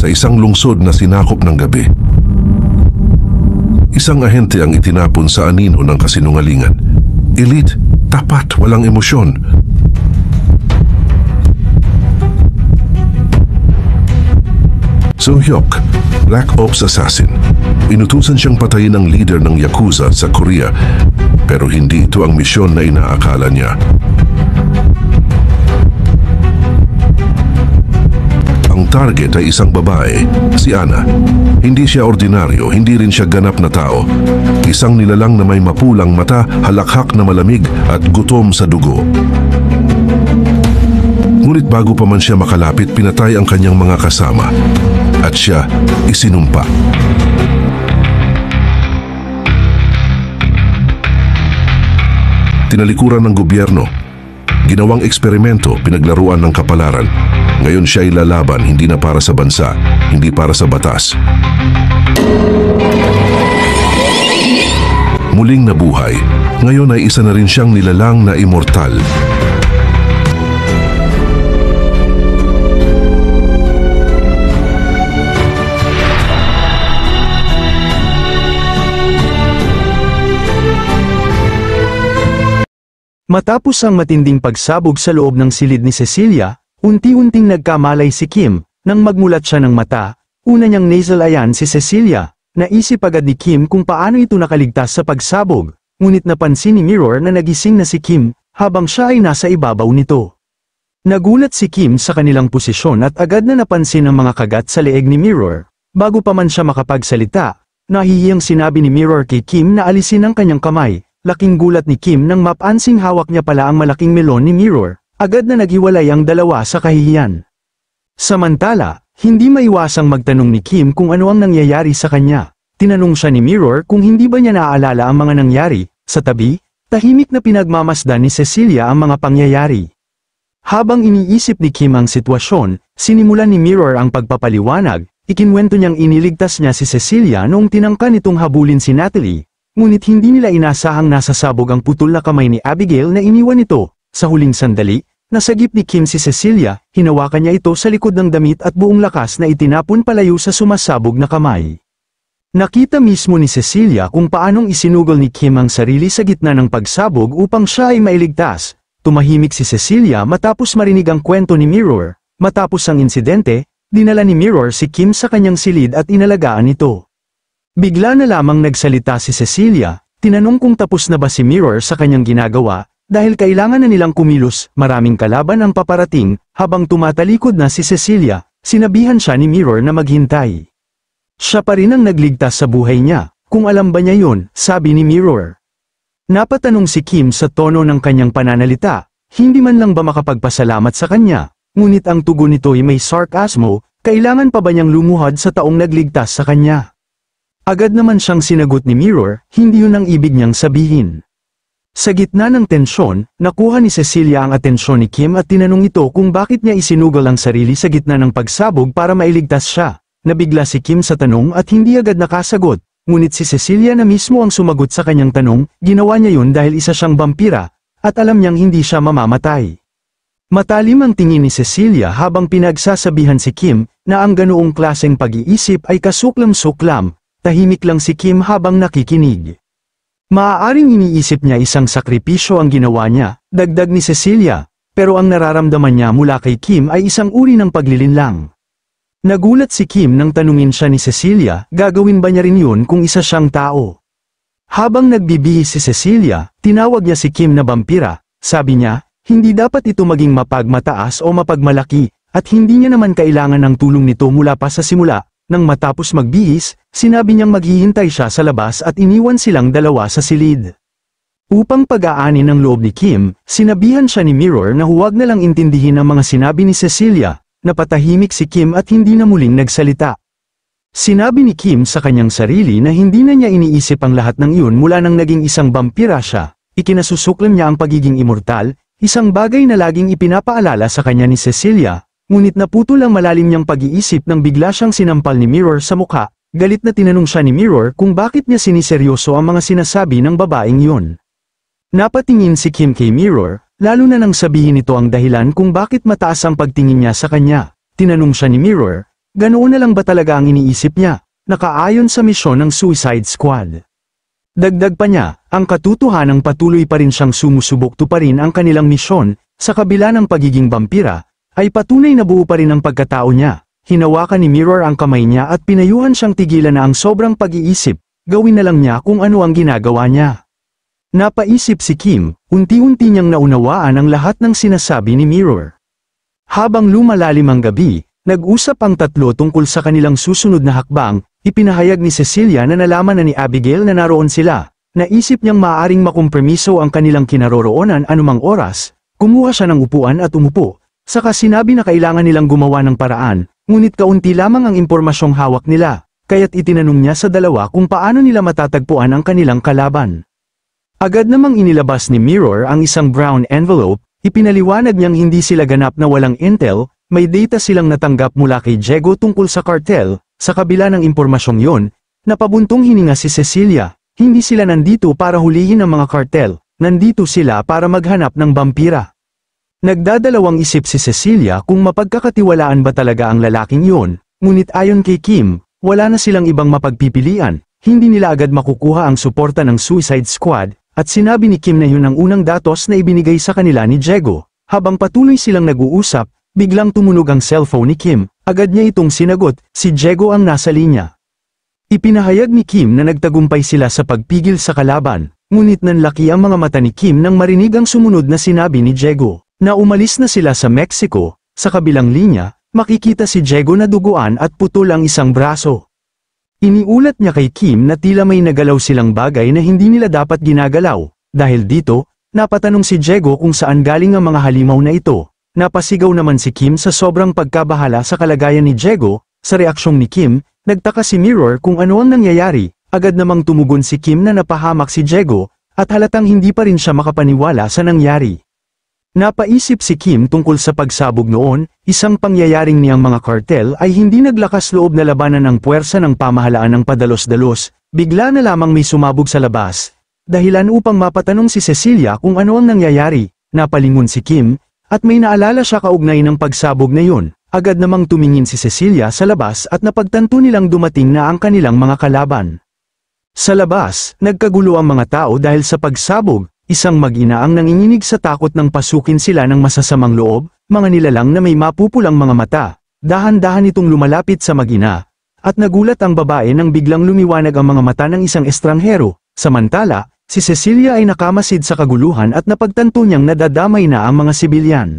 sa isang lungsod na sinakop ng gabi. Isang ahente ang itinapon sa anino ng kasinungalingan. Elite, tapat, walang emosyon. So-hyuk, Black Ops Assassin. Inutusan siyang patayin ang leader ng Yakuza sa Korea, pero hindi ito ang misyon na inaakala niya. Ang target ay isang babae, si Ana. Hindi siya ordinaryo, hindi rin siya ganap na tao. Isang nilalang na may mapulang mata, halakhak na malamig at gutom sa dugo. Ngunit bago pa man siya makalapit, pinatay ang kanyang mga kasama. At siya isinumpa. Tinalikuran ng gobyerno. Ginawang eksperimento, pinaglaruan ng kapalaran. Ngayon siya ay lalaban, hindi na para sa bansa, hindi para sa batas. Muling nabuhay. Ngayon ay isa na rin siyang nilalang na immortal. Matapos ang matinding pagsabog sa loob ng silid ni Cecilia, unti-unting nagkamalay si Kim, nang magmulat siya ng mata. Una niyang nasalayan si Cecilia. Naisip agad ni Kim kung paano ito nakaligtas sa pagsabog, ngunit napansin ni Mirror na nagising na si Kim, habang siya ay nasa ibabaw nito. Nagulat si Kim sa kanilang posisyon at agad na napansin ang mga kagat sa leeg ni Mirror. Bago pa man siya makapagsalita, nahihiyang sinabi ni Mirror kay Kim na alisin ang kanyang kamay. Laking gulat ni Kim nang mapansing hawak niya pala ang malaking melon ni Mirror. Agad na naghiwalay ang dalawa sa kahihiyan. Samantala, hindi maiwasang magtanong ni Kim kung ano ang nangyayari sa kanya. Tinanong siya ni Mirror kung hindi ba niya naaalala ang mga nangyari. Sa tabi, tahimik na pinagmamasdan ni Cecilia ang mga pangyayari. Habang iniisip ni Kim ang sitwasyon, sinimulan ni Mirror ang pagpapaliwanag. Ikinwento niyang iniligtas niya si Cecilia noong tinangka nitong habulin si Natalie. Ngunit hindi nila inasahang nasasabog ang putol na kamay ni Abigail na iniwan ito. Sa huling sandali, nasagip ni Kim si Cecilia, hinawakan niya ito sa likod ng damit at buong lakas na itinapon palayo sa sumasabog na kamay. Nakita mismo ni Cecilia kung paanong isinugol ni Kim ang sarili sa gitna ng pagsabog upang siya ay mailigtas. Tumahimik si Cecilia matapos marinig ang kwento ni Mirror. Matapos ang insidente, dinala ni Mirror si Kim sa kanyang silid at inalagaan ito. Bigla na lamang nagsalita si Cecilia, tinanong kung tapos na ba si Mirror sa kanyang ginagawa, dahil kailangan na nilang kumilos, maraming kalaban ang paparating. Habang tumatalikod na si Cecilia, sinabihan siya ni Mirror na maghintay. Siya pa rin ang nagligtas sa buhay niya, kung alam ba niya yun, sabi ni Mirror. Napatanong si Kim sa tono ng kanyang pananalita, hindi man lang ba makapagpasalamat sa kanya, ngunit ang tugon nito ay may sarkasmo, kailangan pa ba niyang lumuhad sa taong nagligtas sa kanya? Agad naman siyang sinagot ni Mirror, hindi yun ang ibig niyang sabihin. Sa gitna ng tensyon, nakuha ni Cecilia ang atensyon ni Kim at tinanong ito kung bakit niya isinugal ang sarili sa gitna ng pagsabog para mailigtas siya. Nabigla si Kim sa tanong at hindi agad nakasagot, ngunit si Cecilia na mismo ang sumagot sa kanyang tanong. Ginawa niya yun dahil isa siyang vampira, at alam niyang hindi siya mamamatay. Matalim ang tingin ni Cecilia habang pinagsasabihan si Kim na ang ganoong klaseng pag-iisip ay kasuklam-suklam. Tahimik lang si Kim habang nakikinig. Maaaring iniisip niya isang sakripisyo ang ginawa niya, dagdag ni Cecilia, pero ang nararamdaman niya mula kay Kim ay isang uri ng paglilinlang. Nagulat si Kim nang tanungin siya ni Cecilia, gagawin ba niya rin yun kung isa siyang tao? Habang nagbibihis si Cecilia, tinawag niya si Kim na vampira. Sabi niya, hindi dapat ito maging mapagmataas o mapagmalaki, at hindi niya naman kailangan ng tulong nito mula pa sa simula. Nang matapos magbihis, sinabi niyang maghihintay siya sa labas at iniwan silang dalawa sa silid. Upang pag-aani ng loob ni Kim, sinabihan siya ni Mirror na huwag na lang intindihin ang mga sinabi ni Cecilia. Napatahimik si Kim at hindi na muling nagsalita. Sinabi ni Kim sa kanyang sarili na hindi na niya iniisip ang lahat ng iyon mula nang naging isang vampira siya. Ikinasusuklay niya ang pagiging immortal, isang bagay na laging ipinapaalala sa kanya ni Cecilia. Ngunit naputol ang malalim niyang pag-iisip nang bigla siyang sinampal ni Mirror sa mukha. Galit na tinanong siya ni Mirror kung bakit niya siniseryoso ang mga sinasabi ng babaeng yun. Napatingin si Kim kay Mirror, lalo na nang sabihin ito ang dahilan kung bakit mataas ang pagtingin niya sa kanya. Tinanong siya ni Mirror, Ganoon na lang ba talaga ang iniisip niya, nakaayon sa misyon ng Suicide Squad? Dagdag pa niya, ang katotohanang patuloy pa rin siyang sumusubok tuparin ang kanilang misyon, sa kabila ng pagiging vampira, ay patunay na buo pa rin ang pagkatao niya. Hinawakan ni Mirror ang kamay niya at pinayuhan siyang tigilan na ang sobrang pag-iisip, gawin na lang niya kung ano ang ginagawa niya. Napaisip si Kim, unti-unti niyang naunawaan ang lahat ng sinasabi ni Mirror. Habang lumalalim ang gabi, nag-usap ang tatlo tungkol sa kanilang susunod na hakbang. Ipinahayag ni Cecilia na nalaman na ni Abigail na naroon sila. Naisip niyang maaaring makompromiso ang kanilang kinaroroonan anumang oras. Kumuha siya ng upuan at umupo. Saka sinabi na kailangan nilang gumawa ng paraan, ngunit kaunti lamang ang impormasyong hawak nila. Kaya't itinanong niya sa dalawa kung paano nila matatagpuan ang kanilang kalaban. Agad namang inilabas ni Mirror ang isang brown envelope. Ipinaliwanag niyang hindi sila ganap na walang intel, may data silang natanggap mula kay Diego tungkol sa cartel. Sa kabila ng impormasyong yon, napabuntong hininga si Cecilia. Hindi sila nandito para hulihin ang mga cartel, nandito sila para maghanap ng vampira. Nagdadalawang isip si Cecilia kung mapagkakatiwalaan ba talaga ang lalaking yon, ngunit ayon kay Kim, wala na silang ibang mapagpipilian, hindi nila agad makukuha ang suporta ng Suicide Squad, at sinabi ni Kim na yun ang unang datos na ibinigay sa kanila ni Diego. Habang patuloy silang nag-uusap, biglang tumunog ang cellphone ni Kim. Agad niya itong sinagot, si Diego ang nasa linya. Ipinahayag ni Kim na nagtagumpay sila sa pagpigil sa kalaban, ngunit nanlaki ang mga mata ni Kim nang marinig ang sumunod na sinabi ni Diego, na umalis na sila sa Mexico. Sa kabilang linya, makikita si Diego na duguan at putol ang isang braso. Iniulat niya kay Kim na tila may nagalaw silang bagay na hindi nila dapat ginagalaw. Dahil dito, napatanong si Diego kung saan galing ang mga halimaw na ito. Napasigaw naman si Kim sa sobrang pagkabahala sa kalagayan ni Diego. Sa reaksyong ni Kim, nagtaka si Mirror kung ano ang nangyayari. Agad namang tumugon si Kim na napahamak si Diego, at halatang hindi pa rin siya makapaniwala sa nangyari. Napaisip si Kim tungkol sa pagsabog noon, isang pangyayaring niyang mga kartel ay hindi naglakas loob na labanan ang puwersa ng pamahalaan ng padalos-dalos. Bigla na lamang may sumabog sa labas. Dahilan upang mapatanong si Cecilia kung ano ang nangyayari. Napalingon si Kim, at may naalala siya kaugnay ng pagsabog na yun. Agad namang tumingin si Cecilia sa labas at napagtanto nilang dumating na ang kanilang mga kalaban. Sa labas, nagkagulo ang mga tao dahil sa pagsabog, isang mag-ina ang nanginginig sa takot ng pasukin sila ng masasamang loob, mga nilalang na may mapupulang mga mata. Dahan-dahan itong lumalapit sa mag-ina, at nagulat ang babae nang biglang lumiwanag ang mga mata ng isang estranghero. Samantala, si Cecilia ay nakamasid sa kaguluhan at napagtanto niyang nadadamay na ang mga sibilyan.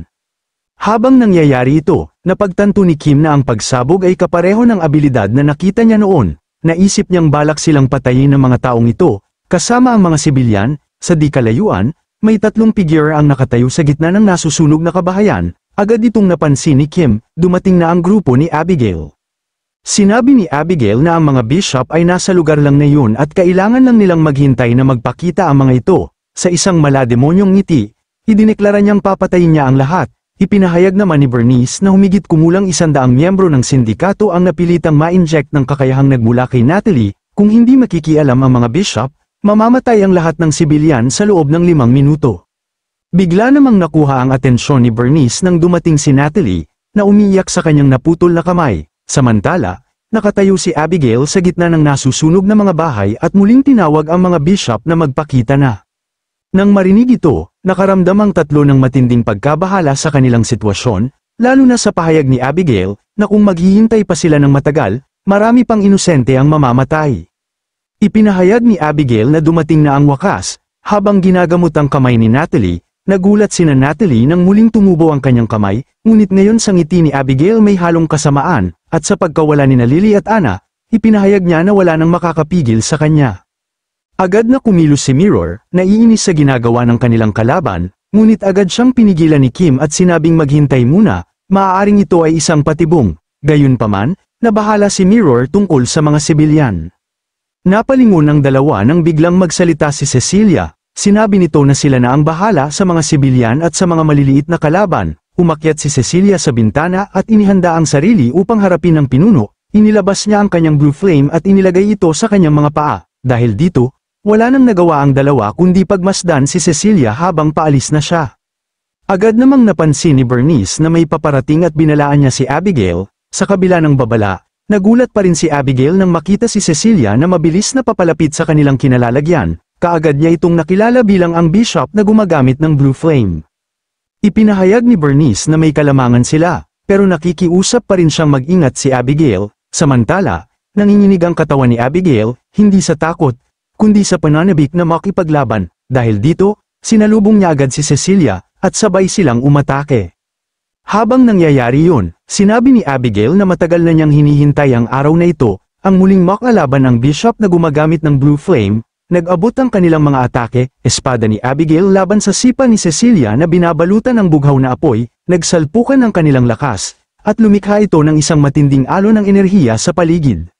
Habang nangyayari ito, napagtanto ni Kim na ang pagsabog ay kapareho ng abilidad na nakita niya noon. Naisip niyang balak silang patayin ng mga taong ito, kasama ang mga sibilyan. Sa di kalayuan, may tatlong figure ang nakatayo sa gitna ng nasusunog na kabahayan. Agad itong napansin ni Kim, dumating na ang grupo ni Abigail. Sinabi ni Abigail na ang mga bishop ay nasa lugar lang na yun at kailangan lang nilang maghintay na magpakita ang mga ito. Sa isang malademonyong ngiti, idineklara niyang papatayin niya ang lahat. Ipinahayag naman ni Bernice na humigit kumulang 100 miyembro ng sindikato ang napilitang ma-inject ng kakayahang nagmula kay Natalie. Kung hindi makikialam ang mga bishop, mamamatay ang lahat ng sibilyan sa loob ng 5 minuto. Bigla namang nakuha ang atensyon ni Bernice nang dumating si Natalie, na umiiyak sa kanyang naputol na kamay. Samantala, nakatayo si Abigail sa gitna ng nasusunog na mga bahay at muling tinawag ang mga bishop na magpakita na. Nang marinig ito, nakaramdam ang tatlo ng matinding pagkabahala sa kanilang sitwasyon, lalo na sa pahayag ni Abigail, na kung maghihintay pa sila ng matagal, marami pang inosente ang mamamatay. Ipinahayag ni Abigail na dumating na ang wakas. Habang ginagamot ang kamay ni Natalie, nagulat sina Natalie nang muling tumubo ang kanyang kamay, ngunit ngayon sa ngiti ni Abigail may halong kasamaan, at sa pagkawala ni Lily at Anna, ipinahayag niya na wala nang makakapigil sa kanya. Agad na kumilos si Mirror, naiinis sa ginagawa ng kanilang kalaban, ngunit agad siyang pinigilan ni Kim at sinabing maghintay muna, maaaring ito ay isang patibong. Gayunpaman, nabahala si Mirror tungkol sa mga sibilyan. Napalingon ang dalawa nang biglang magsalita si Cecilia. Sinabi nito na sila na ang bahala sa mga sibilyan at sa mga maliliit na kalaban. Umakyat si Cecilia sa bintana at inihanda ang sarili upang harapin ang pinuno. Inilabas niya ang kanyang blue flame at inilagay ito sa kanyang mga paa. Dahil dito, wala nang nagawa ang dalawa kundi pagmasdan si Cecilia habang paalis na siya. Agad namang napansin ni Bernice na may paparating at binalaan niya si Abigail. sa kabila ng babala, nagulat pa rin si Abigail nang makita si Cecilia na mabilis na papalapit sa kanilang kinalalagyan, kaagad niya itong nakilala bilang ang bishop na gumagamit ng blue flame. Ipinahayag ni Bernice na may kalamangan sila, pero nakikiusap pa rin siyang mag-ingat si Abigail, samantala, nanginginig ang katawan ni Abigail, hindi sa takot, kundi sa pananabik na makipaglaban, dahil dito, sinalubong niya agad si Cecilia, at sabay silang umatake. Habang nangyayari yun, sinabi ni Abigail na matagal na niyang hinihintay ang araw na ito, ang muling makalaban ng bishop na gumagamit ng blue flame, nag-abot ang kanilang mga atake, espada ni Abigail laban sa sipa ni Cecilia na binabalutan ng bughaw na apoy, nagsalpukan ng kanilang lakas, at lumikha ito ng isang matinding alon ng enerhiya sa paligid.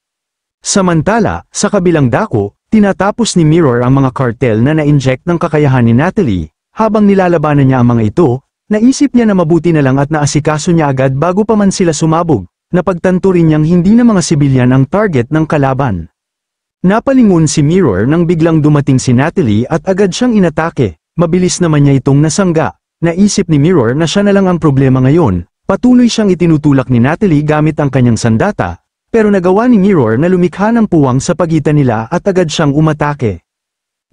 Samantala, sa kabilang dako, tinatapos ni Mirror ang mga cartel na na-inject ng kakayahan ni Natalie, habang nilalabanan niya ang mga ito, naisip niya na mabuti na lang at naasikaso niya agad bago pa man sila sumabog, napagtanto rin niyang hindi na mga sibilyan ang target ng kalaban. Napalingon si Mirror nang biglang dumating si Natalie at agad siyang inatake, mabilis naman niya itong nasangga, naisip ni Mirror na siya na lang ang problema ngayon, patuloy siyang itinutulak ni Natalie gamit ang kanyang sandata, pero nagawa ni Mirror na lumikha ng puwang sa pagitan nila at agad siyang umatake.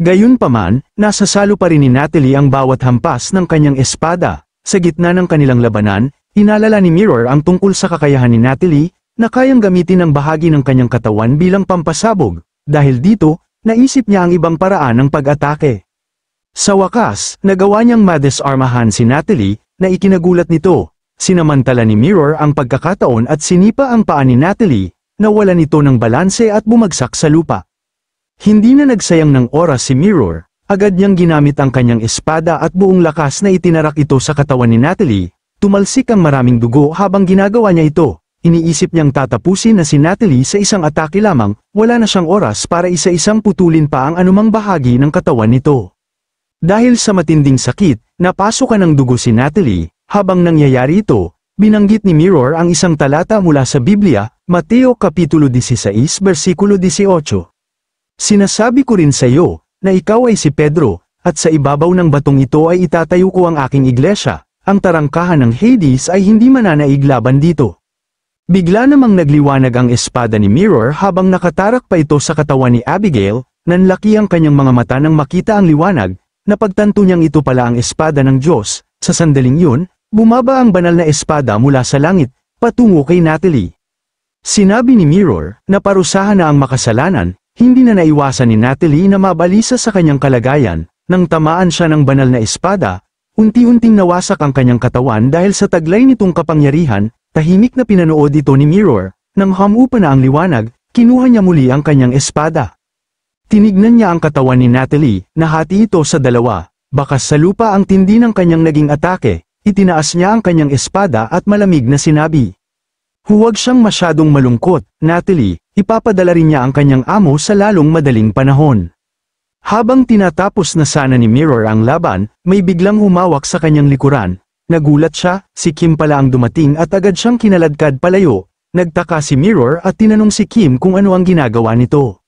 Gayunpaman, nasasalo pa rin ni Natalie ang bawat hampas ng kanyang espada. Sa gitna ng kanilang labanan, inalala ni Mirror ang tungkol sa kakayahan ni Natalie, na kayang gamitin ang bahagi ng kanyang katawan bilang pampasabog. Dahil dito, naisip niya ang ibang paraan ng pag-atake. Sa wakas, nagawa niyang madesarmahan si Natalie, na ikinagulat nito. Sinamantala ni Mirror ang pagkakataon at sinipa ang paa ni Natalie, nawalan ito ng balanse at bumagsak sa lupa. Hindi na nagsayang ng oras si Mirror, agad niyang ginamit ang kanyang espada at buong lakas na itinarak ito sa katawan ni Natalie, tumalsik ang maraming dugo habang ginagawa niya ito, iniisip niyang tatapusin na si Natalie sa isang atake lamang, wala na siyang oras para isa-isang putulin pa ang anumang bahagi ng katawan nito. Dahil sa matinding sakit, napasukan ng dugo si Natalie, habang nangyayari ito, binanggit ni Mirror ang isang talata mula sa Biblia, Mateo Kapitulo 16 versikulo 18. Sinasabi ko rin sa iyo, na ikaw ay si Pedro, at sa ibabaw ng batong ito ay itatayo ko ang aking iglesia, ang tarangkahan ng Hades ay hindi mananaig laban dito. Bigla namang nagliwanag ang espada ni Mirror habang nakatarak pa ito sa katawan ni Abigail, nanlaki ang kanyang mga mata nang makita ang liwanag, napagtanto niyang ito pala ang espada ng Diyos. Sa sandaling yun, bumaba ang banal na espada mula sa langit, patungo kay Natalie. Sinabi ni Mirror, na parusahan na ang makasalanan, hindi na naiwasan ni Natalie na mabalisa sa kanyang kalagayan, nang tamaan siya ng banal na espada, unti-unting nawasak ang kanyang katawan dahil sa taglay nitong kapangyarihan, tahimik na pinanood ito ni Mirror, nang hamupa na ang liwanag, kinuha niya muli ang kanyang espada. Tinignan niya ang katawan ni Natalie, nahati ito sa dalawa, bakas sa lupa ang tindi ng kanyang naging atake, itinaas niya ang kanyang espada at malamig na sinabi. Huwag siyang masyadong malungkot, Natalie, ipapadala rin niya ang kanyang amo sa lalong madaling panahon. Habang tinatapos na sana ni Mirror ang laban, may biglang humawak sa kanyang likuran. Nagulat siya, si Kim pala ang dumating at agad siyang kinaladkad palayo. Nagtaka si Mirror at tinanong si Kim kung ano ang ginagawa nito.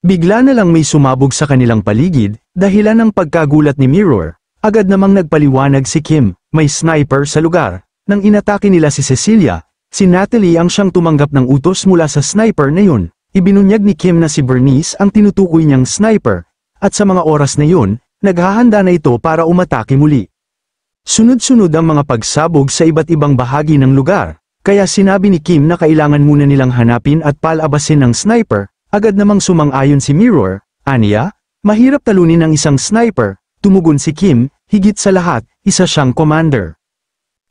Bigla na lang may sumabog sa kanilang paligid, dahilan ng pagkagulat ni Mirror. Agad namang nagpaliwanag si Kim, may sniper sa lugar. Nang inatake nila si Cecilia, si Natalie ang siyang tumanggap ng utos mula sa sniper na yun. Ibinunyag ni Kim na si Bernice ang tinutukoy niyang sniper, at sa mga oras na yun, naghahanda na ito para umatake muli. Sunod-sunod ang mga pagsabog sa iba't ibang bahagi ng lugar, kaya sinabi ni Kim na kailangan muna nilang hanapin at palabasin ng sniper, agad namang sumang-ayon si Mirror, aniya, mahirap talunin ng isang sniper, tumugon si Kim, higit sa lahat, isa siyang commander.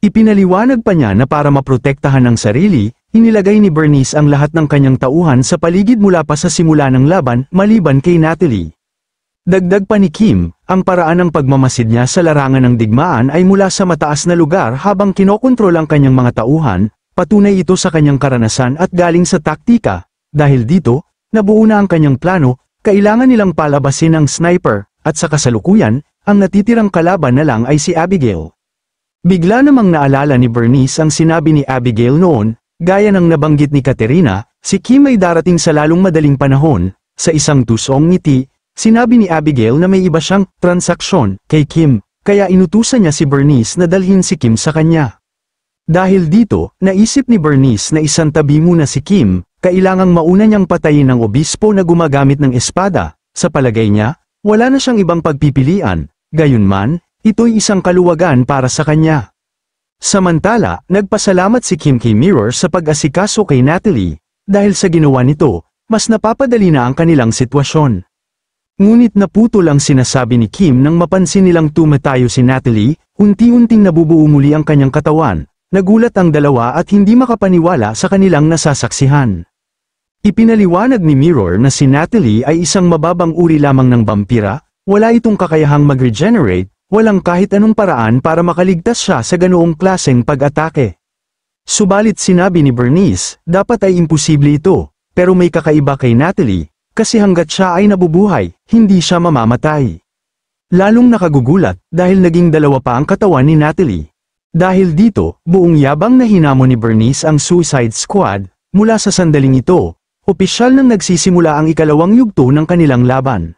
Ipinaliwanag pa niya na para maprotektahan ang sarili, inilagay ni Bernice ang lahat ng kanyang tauhan sa paligid mula pa sa simula ng laban, maliban kay Natalie. Dagdag pa ni Kim, ang paraan ng pagmamasid niya sa larangan ng digmaan ay mula sa mataas na lugar habang kinokontrol ang kanyang mga tauhan, patunay ito sa kanyang karanasan at galing sa taktika. Dahil dito, nabuo na ang kanyang plano, kailangan nilang palabasin ang sniper, at sa kasalukuyan, ang natitirang kalaban na lang ay si Abigail. Bigla namang naalala ni Bernice ang sinabi ni Abigail noon, gaya ng nabanggit ni Katerina, si Kim ay darating sa lalong madaling panahon. Sa isang tusong ngiti, sinabi ni Abigail na may iba siyang transaksyon kay Kim, kaya inutusan niya si Bernice na dalhin si Kim sa kanya. Dahil dito, naisip ni Bernice na isantabi muna si Kim, kailangang mauna niyang patayin ang obispo na gumagamit ng espada. Sa palagay niya, wala na siyang ibang pagpipilian, gayunman, ito'y isang kaluwagan para sa kanya. Samantala, nagpasalamat si Kim kay Mirror sa pag-asikaso kay Natalie, dahil sa ginawa nito, mas napapadali na ang kanilang sitwasyon. Ngunit naputol ang sinasabi ni Kim nang mapansin nilang tumatayo si Natalie, unti-unting nabubuo muli ang kanyang katawan, nagulat ang dalawa at hindi makapaniwala sa kanilang nasasaksihan. Ipinaliwanag ni Mirror na si Natalie ay isang mababang uri lamang ng vampira, wala itong kakayahang mag-regenerate, walang kahit anong paraan para makaligtas siya sa ganoong klaseng pag-atake. Subalit sinabi ni Bernice, dapat ay imposible ito, pero may kakaiba kay Natalie, kasi hanggat siya ay nabubuhay, hindi siya mamamatay. Lalong nakagugulat dahil naging dalawa pa ang katawan ni Natalie. Dahil dito, buong yabang na hinamon ni Bernice ang Suicide Squad, mula sa sandaling ito, opisyal nang nagsisimula ang ikalawang yugto ng kanilang laban.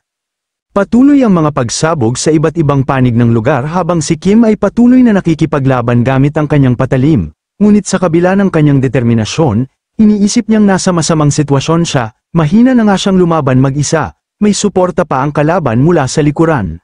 Patuloy ang mga pagsabog sa iba't ibang panig ng lugar habang si Kim ay patuloy na nakikipaglaban gamit ang kanyang patalim, ngunit sa kabila ng kanyang determinasyon, iniisip niyang nasa masamang sitwasyon siya, mahina na nga siyang lumaban mag-isa, may suporta pa ang kalaban mula sa likuran.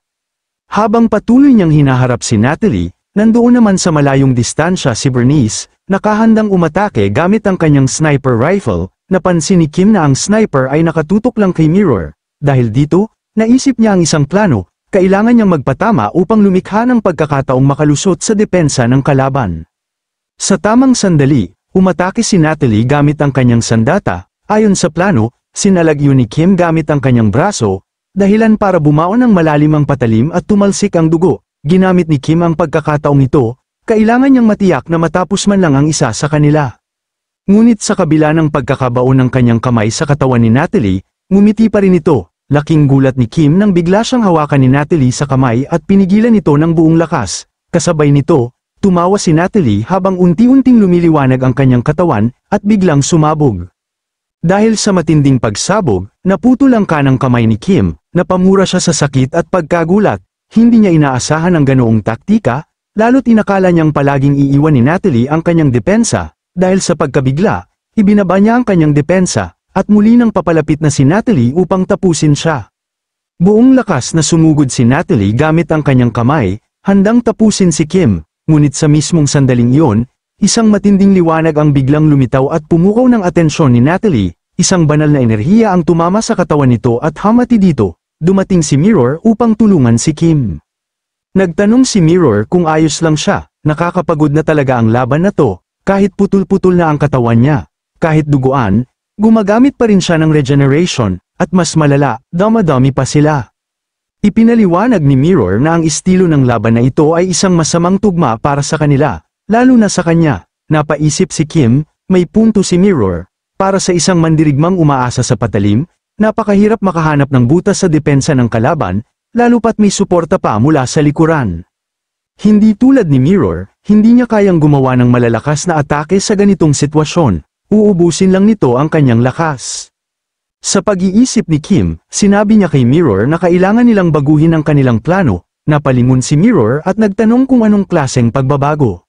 Habang patuloy niyang hinaharap si Natalie, nandoon naman sa malayong distansya si Bernice, nakahandang umatake gamit ang kanyang sniper rifle, napansin ni Kim na ang sniper ay nakatutok lang kay Mirror, dahil dito, naisip niya ang isang plano, kailangan niyang magpatama upang lumikha ng pagkakataong makalusot sa depensa ng kalaban. Sa tamang sandali, umatake si Natalie gamit ang kanyang sandata, ayon sa plano, sinalagyo ni Kim gamit ang kanyang braso, dahilan para bumaon ng malalim ang patalim at tumalsik ang dugo. Ginamit ni Kim ang pagkakataong ito, kailangan niyang matiyak na matapos man lang ang isa sa kanila. Ngunit sa kabila ng pagkakabaon ng kanyang kamay sa katawan ni Natalie, ngumiti pa rin ito. Laking gulat ni Kim nang bigla siyang hawakan ni Natalie sa kamay at pinigilan ito ng buong lakas. Kasabay nito, tumawa si Natalie habang unti-unting lumiliwanag ang kanyang katawan at biglang sumabog. Dahil sa matinding pagsabog, naputol ang kanang kamay ni Kim, napamura siya sa sakit at pagkagulat. Hindi niya inaasahan ang ganoong taktika, lalo't inakala niyang palaging iiwan ni Natalie ang kanyang depensa. Dahil sa pagkabigla, ibinaba niya ang kanyang depensa, at muli nang papalapit na si Natalie upang tapusin siya. Buong lakas na sumugod si Natalie gamit ang kanyang kamay, handang tapusin si Kim, ngunit sa mismong sandaling iyon, isang matinding liwanag ang biglang lumitaw at pumukaw ng atensyon ni Natalie, isang banal na enerhiya ang tumama sa katawan nito at hamati dito, dumating si Mirror upang tulungan si Kim. Nagtanong si Mirror kung ayos lang siya, nakakapagod na talaga ang laban na to, kahit putol-putol na ang katawan niya, kahit duguan, gumagamit pa rin siya ng regeneration, at mas malala, dama-dami pa sila. Ipinaliwanag ni Mirror na ang estilo ng laban na ito ay isang masamang tugma para sa kanila, lalo na sa kanya. Napaisip si Kim, may punto si Mirror, para sa isang mandirigmang umaasa sa patalim, napakahirap makahanap ng butas sa depensa ng kalaban, lalo pat may suporta pa mula sa likuran. Hindi tulad ni Mirror, hindi niya kayang gumawa ng malalakas na atake sa ganitong sitwasyon. Uubusin lang nito ang kanyang lakas. Sa pag-iisip ni Kim, sinabi niya kay Mirror na kailangan nilang baguhin ang kanilang plano, napalingon si Mirror at nagtanong kung anong klaseng pagbabago.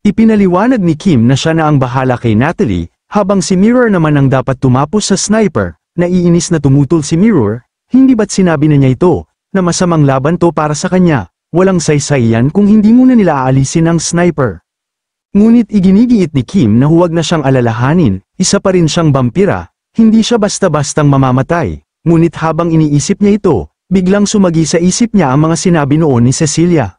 Ipinaliwanag ni Kim na siya na ang bahala kay Natalie, habang si Mirror naman ang dapat tumapos sa sniper. Naiinis na tumutol si Mirror, hindi ba't sinabi na niya ito, na masamang laban to para sa kanya, walang saysay yan kung hindi muna nila aalisin ang sniper. Ngunit iginigiit ni Kim na huwag na siyang alalahanin, isa pa rin siyang vampira, hindi siya basta-bastang mamamatay. Ngunit habang iniisip niya ito, biglang sumagi sa isip niya ang mga sinabi noon ni Cecilia.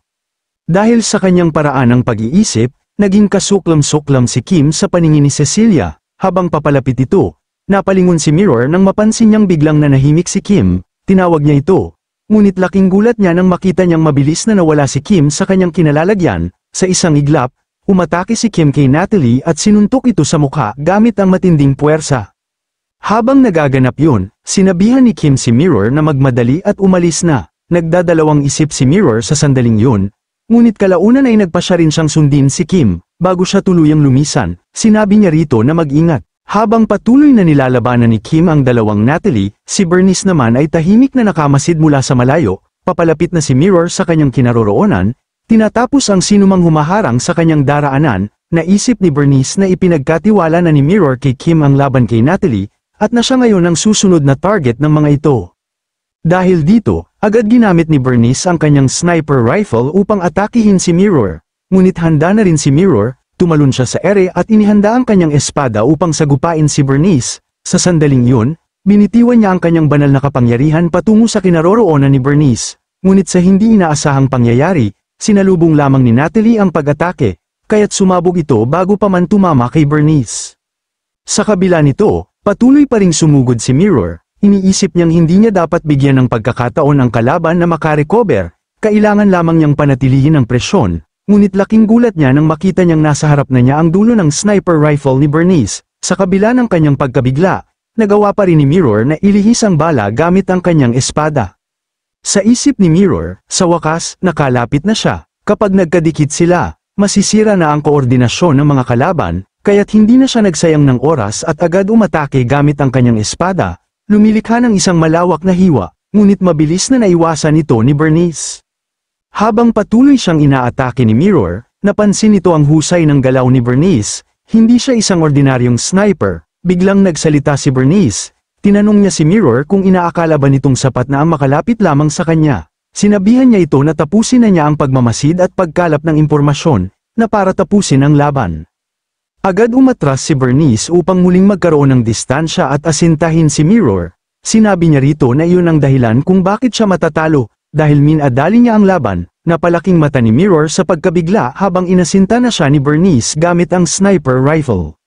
Dahil sa kanyang paraan ng pag-iisip, naging kasuklam-suklam si Kim sa paningin ni Cecilia. Habang papalapit ito, napalingon si Mirror nang mapansin niyang biglang nanahimik si Kim, tinawag niya ito. Ngunit laking gulat niya nang makita niyang mabilis na nawala si Kim sa kanyang kinalalagyan, sa isang iglap, umatake si Kim kay Natalie at sinuntok ito sa mukha gamit ang matinding puwersa. Habang nagaganap yun, sinabihan ni Kim si Mirror na magmadali at umalis na. Nagdadalawang isip si Mirror sa sandaling yun, ngunit kalaunan ay nagpasya rin siyang sundin si Kim, bago siya tuluyang lumisan. Sinabi niya rito na mag-ingat. Habang patuloy na nilalabanan ni Kim ang dalawang Natalie, si Bernice naman ay tahimik na nakamasid mula sa malayo, papalapit na si Mirror sa kanyang kinaroroonan. Tinatapos ang sinumang humaharang sa kanyang daraanan, naisip ni Bernice na ipinagkatiwala na ni Mirror kay Kim ang laban kay Natalie, at na siya ngayon ang susunod na target ng mga ito. Dahil dito, agad ginamit ni Bernice ang kanyang sniper rifle upang atakihin si Mirror. Ngunit handa na rin si Mirror, tumalon siya sa ere at inihanda ang kanyang espada upang sagupain si Bernice. Sa sandaling yun, binitiwan niya ang kanyang banal na kapangyarihan patungo sa kinaroroonan ni Bernice. Ngunit sa hindi inaasahang pangyayari, sinalubong lamang ni Natalie ang pag-atake, kaya't sumabog ito bago pa man tumama kay Bernice. Sa kabila nito, patuloy pa ring sumugod si Mirror, iniisip niyang hindi niya dapat bigyan ng pagkakataon ang kalaban na makarecover, kailangan lamang niyang panatilihin ang presyon, ngunit laking gulat niya nang makita niyang nasa harap na niya ang dulo ng sniper rifle ni Bernice. Sa kabila ng kanyang pagkabigla, nagawa pa rin ni Mirror na ilihis ang bala gamit ang kanyang espada. Sa isip ni Mirror, sa wakas, nakalapit na siya. Kapag nagkadikit sila, masisira na ang koordinasyon ng mga kalaban, kaya't hindi na siya nagsayang ng oras at agad umatake gamit ang kanyang espada, lumilikha ng isang malawak na hiwa, ngunit mabilis na naiwasan ito ni Bernice. Habang patuloy siyang inaatake ni Mirror, napansin nito ang husay ng galaw ni Bernice, hindi siya isang ordinaryong sniper. Biglang nagsalita si Bernice. Tinanong niya si Mirror kung inaakala ba nitong sapat na ang makalapit lamang sa kanya. Sinabihan niya ito na tapusin na niya ang pagmamasid at pagkalap ng impormasyon, na para tapusin ang laban. Agad umatras si Bernice upang muling magkaroon ng distansya at asintahin si Mirror. Sinabi niya rito na iyon ang dahilan kung bakit siya matatalo, dahil minadali niya ang laban. Napalaking mata ni Mirror sa pagkabigla habang inasinta na siya ni Bernice gamit ang sniper rifle.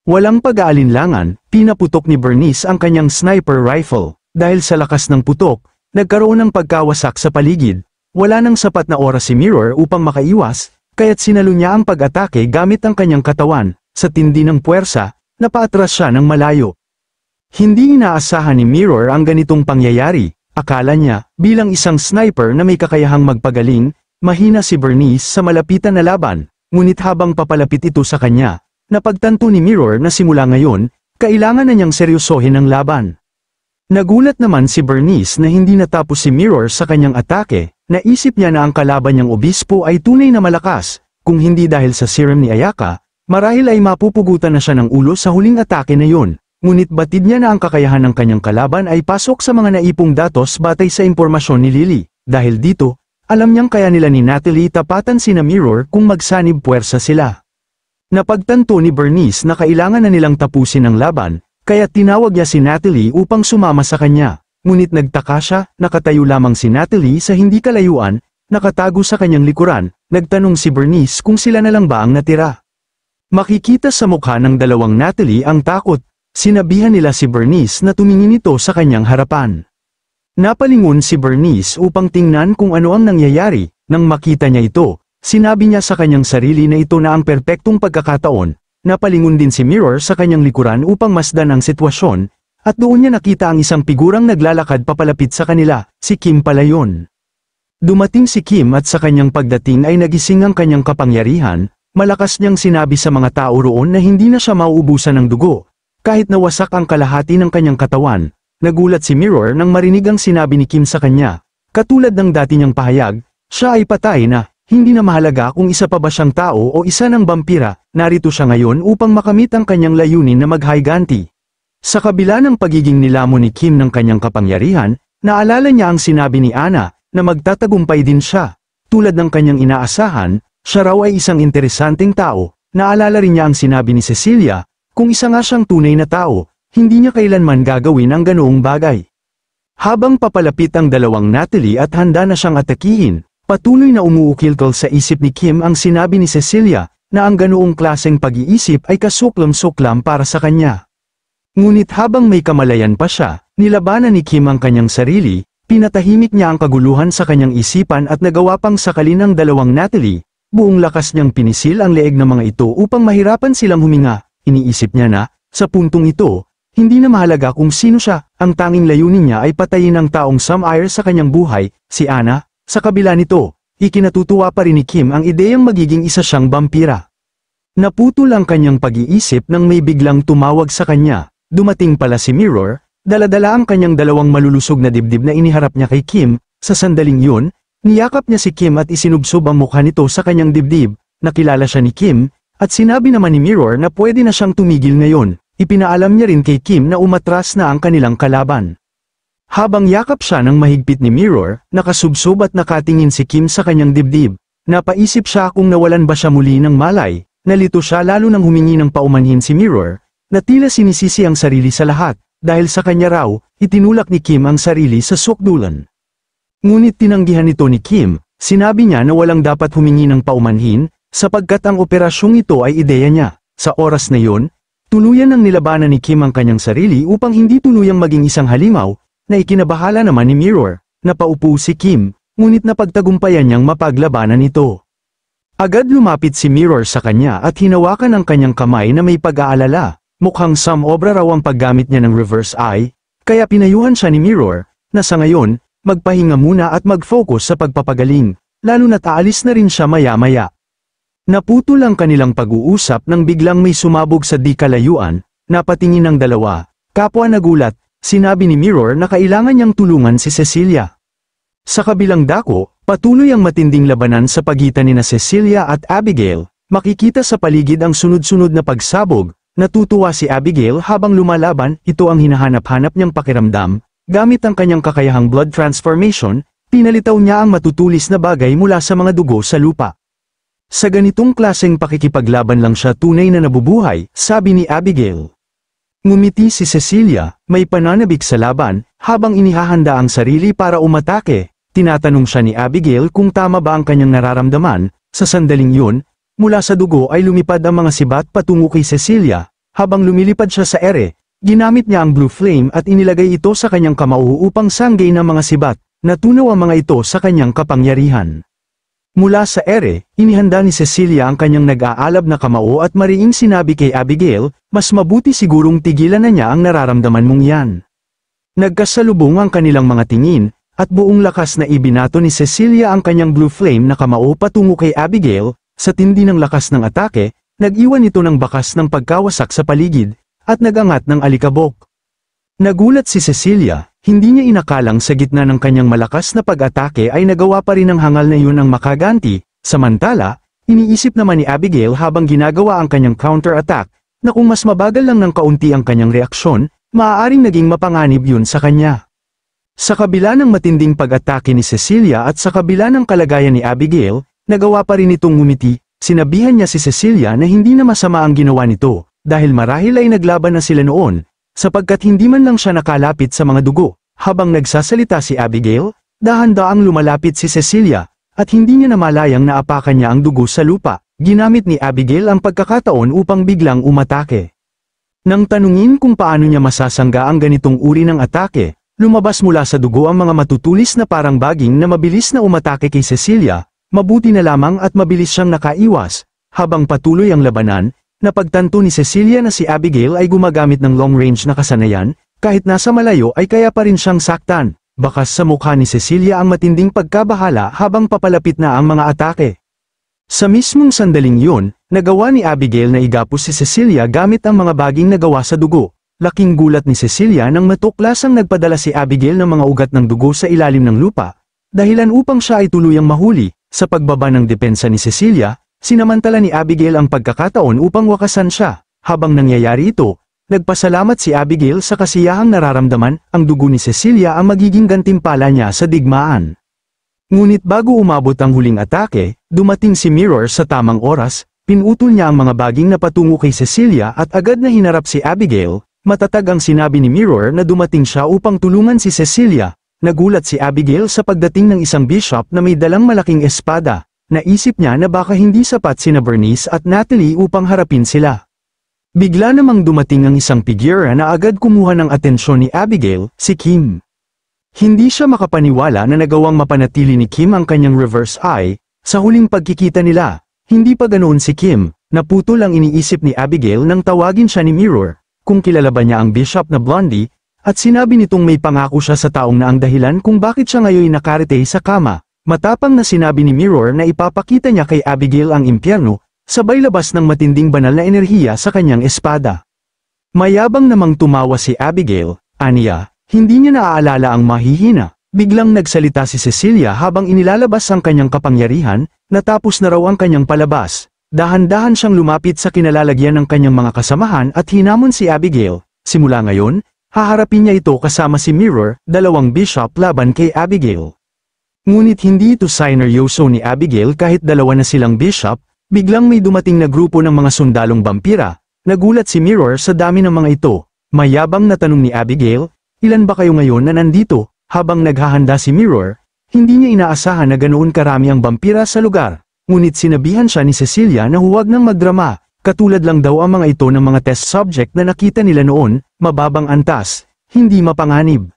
Walang pag-aalinlangan, pinaputok ni Bernice ang kanyang sniper rifle. Dahil sa lakas ng putok, nagkaroon ng pagkawasak sa paligid. Wala nang sapat na oras si Mirror upang makaiwas, kaya't sinalo niya ang pag-atake gamit ang kanyang katawan. Sa tindi ng puwersa, napaatras siya ng malayo. Hindi inaasahan ni Mirror ang ganitong pangyayari. Akala niya, bilang isang sniper na may kakayahang magpagaling, mahina si Bernice sa malapitan na laban. Ngunit habang papalapit ito sa kanya, napagtanto ni Mirror na simula ngayon, kailangan na niyang seryosohin ang laban. Nagulat naman si Bernice na hindi natapos si Mirror sa kanyang atake, naisip niya na ang kalaban niyang obispo ay tunay na malakas, kung hindi dahil sa serum ni Ayaka, marahil ay mapupugutan na siya ng ulo sa huling atake na yun. Ngunit batid niya na ang kakayahan ng kanyang kalaban ay pasok sa mga naipong datos batay sa impormasyon ni Lily. Dahil dito, alam niyang kaya nila ni Natalie tapatan sina Mirror kung magsanib puwersa sila. Napagtanto ni Bernice na kailangan na nilang tapusin ang laban, kaya tinawag niya si Natalie upang sumama sa kanya. Ngunit nagtaka siya, nakatayo lamang si Natalie sa hindi kalayuan, nakatago sa kanyang likuran. Nagtanong si Bernice kung sila na lang ba ang natira. Makikita sa mukha ng dalawang Natalie ang takot. Sinabihan nila si Bernice na tumingin ito sa kanyang harapan. Napalingon si Bernice upang tingnan kung ano ang nangyayari. Nang makita niya ito, sinabi niya sa kanyang sarili na ito na ang perpektong pagkakataon. Napalingon din si Mirror sa kanyang likuran upang masdan ang sitwasyon, at doon niya nakita ang isang figurang naglalakad papalapit sa kanila, si Kim pala yun. Dumating si Kim at sa kanyang pagdating ay nagising ang kanyang kapangyarihan, malakas niyang sinabi sa mga tao roon na hindi na siya mauubusan ng dugo. Kahit nawasak ang kalahati ng kanyang katawan, nagulat si Mirror nang marinig ang sinabi ni Kim sa kanya. Katulad ng dati niyang pahayag, siya ay patay na, hindi na mahalaga kung isa pa ba siyang tao o isa ng vampira, narito siya ngayon upang makamit ang kanyang layunin na maghiganti. Sa kabila ng pagiging nilamon ni Kim ng kanyang kapangyarihan, naalala niya ang sinabi ni Anna, na magtatagumpay din siya. Tulad ng kanyang inaasahan, siya raw ay isang interesanteng tao. Naalala rin niya ang sinabi ni Cecilia, kung isa nga siyang tunay na tao, hindi niya kailanman gagawin ang ganoong bagay. Habang papalapit ang dalawang Natalie at handa na siyang atakihin, patuloy na umuukilkol sa isip ni Kim ang sinabi ni Cecilia, na ang ganoong klaseng pag-iisip ay kasuklam-suklam para sa kanya. Ngunit habang may kamalayan pa siya, nilabanan ni Kim ang kanyang sarili, pinatahimik niya ang kaguluhan sa kanyang isipan at nagawa pang sakalin ang dalawang Natalie, buong lakas niyang pinisil ang leeg ng mga ito upang mahirapan silang huminga. Iniisip niya na, sa puntong ito, hindi na mahalaga kung sino siya, ang tanging layunin niya ay patayin ang taong sumire sa kanyang buhay, si Anna. Sa kabila nito, ikinatutuwa pa rin ni Kim ang ideyang magiging isa siyang vampira. Naputol ang kanyang pag-iisip nang may biglang tumawag sa kanya. Dumating pala si Mirror, daladala ang kanyang dalawang malulusog na dibdib na iniharap niya kay Kim. Sa sandaling yun, niyakap niya si Kim at isinubsob ang mukha nito sa kanyang dibdib. Nakilala siya ni Kim, at sinabi naman ni Mirror na pwede na siyang tumigil ngayon. Ipinaalam niya rin kay Kim na umatras na ang kanilang kalaban. Habang yakap siya ng mahigpit ni Mirror, nakasubsob at nakatingin si Kim sa kanyang dibdib. Napaisip siya kung nawalan ba siya muli ng malay. Nalito siya lalo nang humingi ng paumanhin si Mirror, na tila sinisisi ang sarili sa lahat, dahil sa kanya raw, itinulak ni Kim ang sarili sa sukdulan. Ngunit tinanggihan ito ni Kim, sinabi niya na walang dapat humingi ng paumanhin, sapagkat ang operasyong ito ay ideya niya. Sa oras na yun, tuluyan nang nilabanan ni Kim ang kanyang sarili upang hindi tuluyang maging isang halimaw, na ikinabahala naman ni Mirror. Napaupo si Kim, ngunit napagtagumpayan niyang mapaglabanan ito. Agad lumapit si Mirror sa kanya at hinawakan ang kanyang kamay na may pag-aalala. Mukhang samobra raw ang paggamit niya ng reverse eye, kaya pinayuhan siya ni Mirror, na sa ngayon, magpahinga muna at mag-focus sa pagpapagaling, lalo na't aalis na rin siya maya-maya. Naputol ang kanilang pag-uusap nang biglang may sumabog sa di kalayuan, napatingin ang dalawa. Kapwa nagulat, sinabi ni Mirror na kailangan niyang tulungan si Cecilia. Sa kabilang dako, patuloy ang matinding labanan sa pagitan nina Cecilia at Abigail. Makikita sa paligid ang sunod-sunod na pagsabog. Natutuwa si Abigail habang lumalaban, ito ang hinahanap-hanap niyang pakiramdam. Gamit ang kanyang kakayahang blood transformation, pinalitaw niya ang matutulis na bagay mula sa mga dugo sa lupa. Sa ganitong klaseng pakikipaglaban lang siya tunay na nabubuhay, sabi ni Abigail. Ngumiti si Cecilia, may pananabik sa laban, habang inihahanda ang sarili para umatake. Tinatanong siya ni Abigail kung tama ba ang kanyang nararamdaman. Sa sandaling yun, mula sa dugo ay lumipad ang mga sibat patungo kay Cecilia. Habang lumilipad siya sa ere, ginamit niya ang blue flame at inilagay ito sa kanyang kamao upang sanggay ng mga sibat. Natunaw ang mga ito sa kanyang kapangyarihan. Mula sa ere, inihanda ni Cecilia ang kanyang nag-aalab na kamao at mariing sinabi kay Abigail, mas mabuti sigurong tigilan na niya ang nararamdaman mong yan. Nagkasalubong ang kanilang mga tingin, at buong lakas na ibinato ni Cecilia ang kanyang blue flame na kamao patungo kay Abigail. Sa tindi ng lakas ng atake, nag-iwan ito ng bakas ng pagkawasak sa paligid, at nagangat ng alikabok. Nagulat si Cecilia, hindi niya inakalang sa gitna ng kanyang malakas na pag-atake ay nagawa pa rin ang hangal na yun ang makaganti. Samantala, iniisip naman ni Abigail habang ginagawa ang kanyang counter-attack, na kung mas mabagal lang ng kaunti ang kanyang reaksyon, maaaring naging mapanganib yun sa kanya. Sa kabila ng matinding pag-atake ni Cecilia at sa kabila ng kalagayan ni Abigail, nagawa pa rin itong ngumiti. Sinabihan niya si Cecilia na hindi na masama ang ginawa nito, dahil marahil ay naglaban na sila noon, sapagkat hindi man lang siya nakalapit sa mga dugo. Habang nagsasalita si Abigail, dahan-daang lumalapit si Cecilia, at hindi niya namalayang naapakan niya ang dugo sa lupa. Ginamit ni Abigail ang pagkakataon upang biglang umatake. Nang tanungin kung paano niya masasangga ang ganitong uri ng atake, lumabas mula sa dugo ang mga matutulis na parang baging na mabilis na umatake kay Cecilia. Mabuti na lamang at mabilis siyang nakaiwas. Habang patuloy ang labanan, napagtanto ni Cecilia na si Abigail ay gumagamit ng long-range na kasanayan, kahit nasa malayo ay kaya pa rin siyang saktan. Bakas sa mukha ni Cecilia ang matinding pagkabahala habang papalapit na ang mga atake. Sa mismong sandaling yun, nagawa ni Abigail na igapos si Cecilia gamit ang mga baging nagawa sa dugo. Laking gulat ni Cecilia nang matuklasang nagpadala si Abigail ng mga ugat ng dugo sa ilalim ng lupa, dahilan upang siya ay tuluyang mahuli. Sa pagbaba ng depensa ni Cecilia, sinamantala ni Abigail ang pagkakataon upang wakasan siya. Habang nangyayari ito, nagpasalamat si Abigail sa kasiyahang nararamdaman, ang dugo ni Cecilia ang magiging gantimpala niya sa digmaan. Ngunit bago umabot ang huling atake, dumating si Mirror sa tamang oras, pinutol niya ang mga baging na patungo kay Cecilia at agad na hinarap si Abigail. Matatag ang sinabi ni Mirror na dumating siya upang tulungan si Cecilia. Nagulat si Abigail sa pagdating ng isang bishop na may dalang malaking espada. Naisip niya na baka hindi sapat sina Bernice at Natalie upang harapin sila. Bigla namang dumating ang isang figura na agad kumuha ng atensyon ni Abigail, si Kim. Hindi siya makapaniwala na nagawang mapanatili ni Kim ang kanyang reverse eye. Sa huling pagkikita nila, hindi pa ganoon si Kim. Naputol ang iniisip ni Abigail nang tawagin siya ni Mirror, kung kilala ba niya ang bishop na Blondie, at sinabi nitong may pangako siya sa taong na ang dahilan kung bakit siya ngayon nakarete sa kama. Matapang na sinabi ni Mirror na ipapakita niya kay Abigail ang impyerno, sabay labas ng matinding banal na enerhiya sa kanyang espada. Mayabang namang tumawa si Abigail, aniya, hindi niya naaalala ang mahihina. Biglang nagsalita si Cecilia habang inilalabas ang kanyang kapangyarihan, natapos na raw ang kanyang palabas. dahan-dahan siyang lumapit sa kinalalagyan ng kanyang mga kasamahan at hinamon si Abigail. Simula ngayon, haharapin niya ito kasama si Mirror, dalawang bishop laban kay Abigail. Ngunit hindi ito sineryoso ni Abigail kahit dalawa na silang bishop, biglang may dumating na grupo ng mga sundalong vampira. Nagulat si Mirror sa dami ng mga ito. Mayabang na tanong ni Abigail, "Ilan ba kayo ngayon na nandito?" Habang naghahanda si Mirror, hindi niya inaasahan na ganoon karami ang vampira sa lugar. Ngunit sinabihan siya ni Cecilia na huwag nang magdrama, katulad lang daw ang mga ito ng mga test subject na nakita nila noon, mababang antas, hindi mapanganib.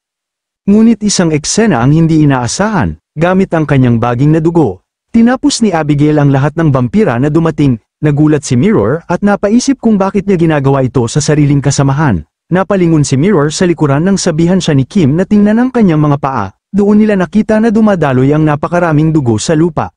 Ngunit isang eksena ang hindi inaasahan, gamit ang kanyang baging na dugo. Tinapos ni Abigail ang lahat ng vampira na dumating, nagulat si Mirror at napaisip kung bakit niya ginagawa ito sa sariling kasamahan. Napalingon si Mirror sa likuran nang sabihan siya ni Kim na tingnan ang kanyang mga paa, doon nila nakita na dumadaloy ang napakaraming dugo sa lupa.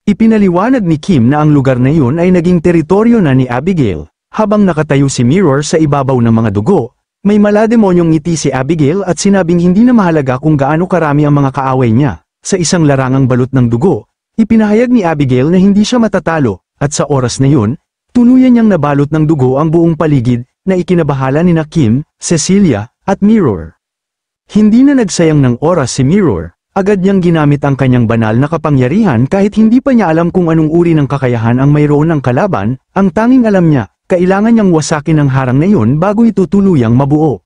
Ipinaliwanag ni Kim na ang lugar na iyon ay naging teritoryo na ni Abigail. Habang nakatayo si Mirror sa ibabaw ng mga dugo, may malademonyong ngiti si Abigail at sinabing hindi na mahalaga kung gaano karami ang mga kaaway niya. Sa isang larangang balot ng dugo, ipinahayag ni Abigail na hindi siya matatalo, at sa oras na yun, tuluyan niyang nabalot ng dugo ang buong paligid, na ikinabahala ni Kim, Cecilia, at Mirror. Hindi na nagsayang ng oras si Mirror. Agad niyang ginamit ang kanyang banal na kapangyarihan kahit hindi pa niya alam kung anong uri ng kakayahan ang mayroon ng kalaban, ang tanging alam niya, kailangan niyang wasakin ang harang na iyon bago ito tuluyang mabuo.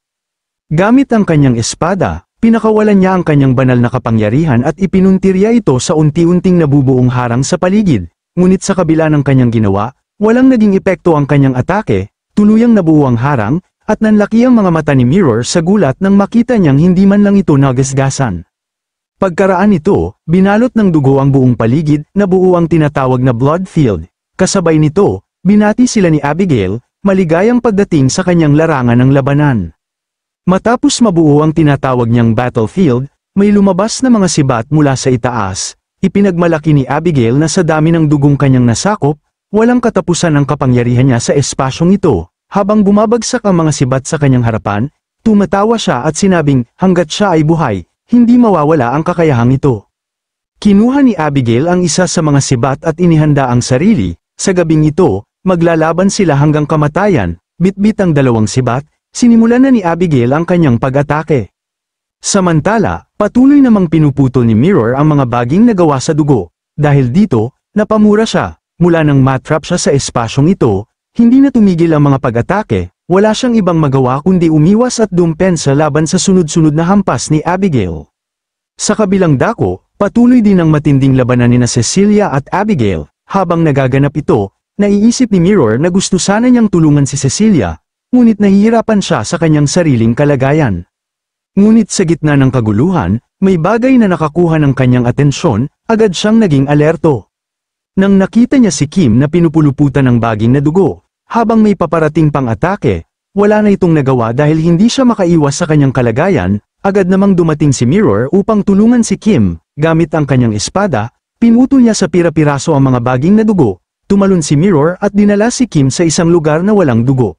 Gamit ang kanyang espada, pinakawalan niya ang kanyang banal na kapangyarihan at ipinuntirya ito sa unti-unting nabubuong harang sa paligid, ngunit sa kabila ng kanyang ginawa, walang naging epekto ang kanyang atake, tuluyang nabuo ang harang, at nanlaki ang mga mata ni Mirror sa gulat nang makita niyang hindi man lang ito nagasgasan. Pagkaraan nito, binalot ng dugo ang buong paligid, nabuo ang tinatawag na blood field. Kasabay nito, binati sila ni Abigail, maligayang pagdating sa kanyang larangan ng labanan. Matapos mabuo ang tinatawag niyang battlefield, may lumabas na mga sibat mula sa itaas. Ipinagmalaki ni Abigail na sa dami ng dugong kanyang nasakop, walang katapusan ang kapangyarihan niya sa espasyong ito. Habang bumabagsak ang mga sibat sa kanyang harapan, tumatawa siya at sinabing, hanggat siya ay buhay, hindi mawawala ang kakayahang ito. Kinuha ni Abigail ang isa sa mga sibat at inihanda ang sarili. Sa gabing ito, maglalaban sila hanggang kamatayan. Bitbit ang dalawang sibat, sinimulan na ni Abigail ang kanyang pag-atake. Samantala, patuloy namang pinuputol ni Mirror ang mga baging nagawa sa dugo. Dahil dito, napamura siya. Mula nang matrap siya sa espasyong ito, hindi na tumigil ang mga pag-atake. Wala siyang ibang magawa kundi umiwas at dumpensa laban sa sunod-sunod na hampas ni Abigail. Sa kabilang dako, patuloy din ang matinding labanan nina Cecilia at Abigail. Habang nagaganap ito, naiisip ni Mirror na gusto sana niyang tulungan si Cecilia, ngunit nahihirapan siya sa kanyang sariling kalagayan. Ngunit sa gitna ng kaguluhan, may bagay na nakakuha ng kanyang atensyon, agad siyang naging alerto. Nang nakita niya si Kim na pinupuluputan ng baging na dugo, habang may paparating pang atake, wala na itong nagawa dahil hindi siya makaiwas sa kanyang kalagayan, agad namang dumating si Mirror upang tulungan si Kim. Gamit ang kanyang espada, pinutol niya sa pira-piraso ang mga baging na dugo, tumalon si Mirror at dinala si Kim sa isang lugar na walang dugo.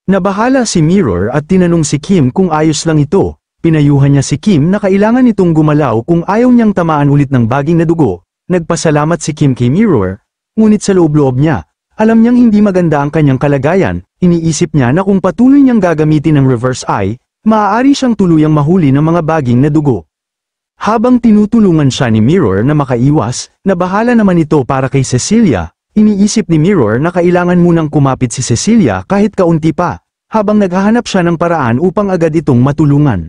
Nabahala si Mirror at tinanong si Kim kung ayos lang ito. Pinayuhan niya si Kim na kailangan itong gumalaw kung ayaw niyang tamaan ulit ng baging na dugo. Nagpasalamat si Kim kay Mirror, ngunit sa loob-loob niya, alam niyang hindi maganda ang kanyang kalagayan. Iniisip niya na kung patuloy niyang gagamitin ang reverse eye, maaari siyang tuluyang mahuli ng mga baging na dugo. Habang tinutulungan siya ni Mirror na makaiwas, nabahala naman ito para kay Cecilia. Iniisip ni Mirror na kailangan munang kumapit si Cecilia kahit kaunti pa, habang naghahanap siya ng paraan upang agad itong matulungan.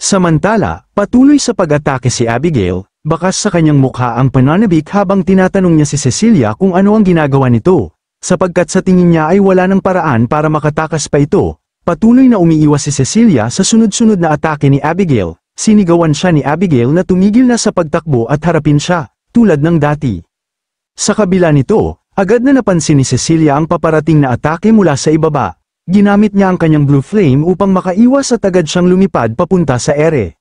Samantala, patuloy sa pag-atake si Abigail, bakas sa kanyang mukha ang pananabik habang tinatanong niya si Cecilia kung ano ang ginagawa nito. Sapagkat sa tingin niya ay wala ng paraan para makatakas pa ito, patuloy na umiiwas si Cecilia sa sunod-sunod na atake ni Abigail. Sinigawan siya ni Abigail na tumigil na sa pagtakbo at harapin siya, tulad ng dati. Sa kabila nito, agad na napansin ni Cecilia ang paparating na atake mula sa ibaba. Ginamit niya ang kanyang blue flame upang makaiwas at agad siyang lumipad papunta sa ere.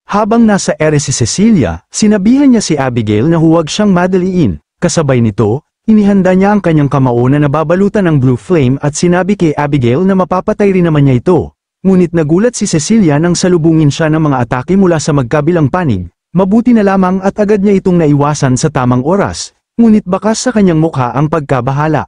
Habang nasa ere si Cecilia, sinabihan niya si Abigail na huwag siyang madaliin. Kasabay nito, inihanda niya ang kanyang kamao na nababalutan ng blue flame at sinabi kay Abigail na mapapatay rin naman niya ito. Ngunit nagulat si Cecilia nang salubungin siya ng mga atake mula sa magkabilang panig. Mabuti na lamang at agad niya itong naiwasan sa tamang oras. ngunit bakas sa kanyang mukha ang pagkabahala.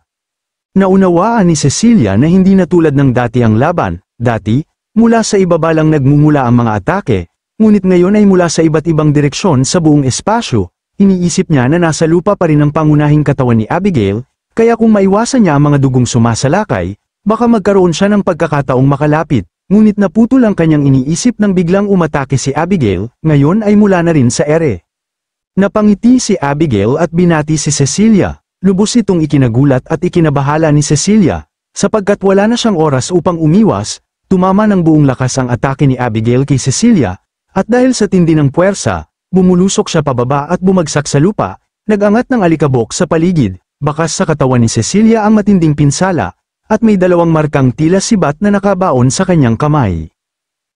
Naunawaan ni Cecilia na hindi na tulad ng dati ang laban, dati, mula sa ibaba lang nagmumula ang mga atake, ngunit ngayon ay mula sa iba't ibang direksyon sa buong espasyo. Iniisip niya na nasa lupa pa rin ang pangunahing katawan ni Abigail, kaya kung maiwasan niya ang mga dugong sumasalakay, baka magkaroon siya ng pagkakataong makalapit, ngunit naputol ang kanyang iniisip nang biglang umatake si Abigail, ngayon ay mula na rin sa ere. Napangiti si Abigail at binati si Cecilia. Lubos itong ikinagulat at ikinabahala ni Cecilia, sapagkat wala na siyang oras upang umiwas, tumama ng buong lakas ang atake ni Abigail kay Cecilia, at dahil sa tindi ng puwersa, bumulusok siya pababa at bumagsak sa lupa, nagangat ng alikabok sa paligid, bakas sa katawan ni Cecilia ang matinding pinsala, at may dalawang markang tila sibat na nakabaon sa kanyang kamay.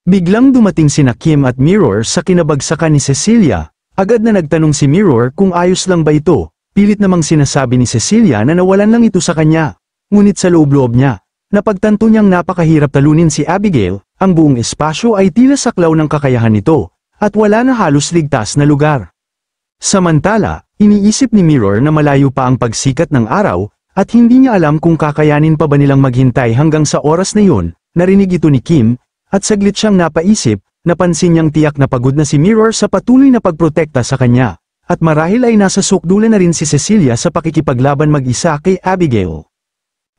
Biglang dumating sina Kim at Mirror sa kinabagsakan ni Cecilia, agad na nagtanong si Mirror kung ayos lang ba ito. Pilit namang sinasabi ni Cecilia na nawalan lang ito sa kanya. Ngunit sa loob-loob niya, napagtanto niyang napakahirap talunin si Abigail, ang buong espasyo ay tila saklaw ng kakayahan nito, at wala na halos ligtas na lugar. Samantala, iniisip ni Mirror na malayo pa ang pagsikat ng araw, at hindi niya alam kung kakayanin pa ba nilang maghintay hanggang sa oras na yun. Narinig ito ni Kim, at saglit siyang napaisip, napansin niyang tiyak na pagod na si Mirror sa patuloy na pagprotekta sa kanya. At marahil ay nasa sukdulan na rin si Cecilia sa pakikipaglaban mag-isa kay Abigail.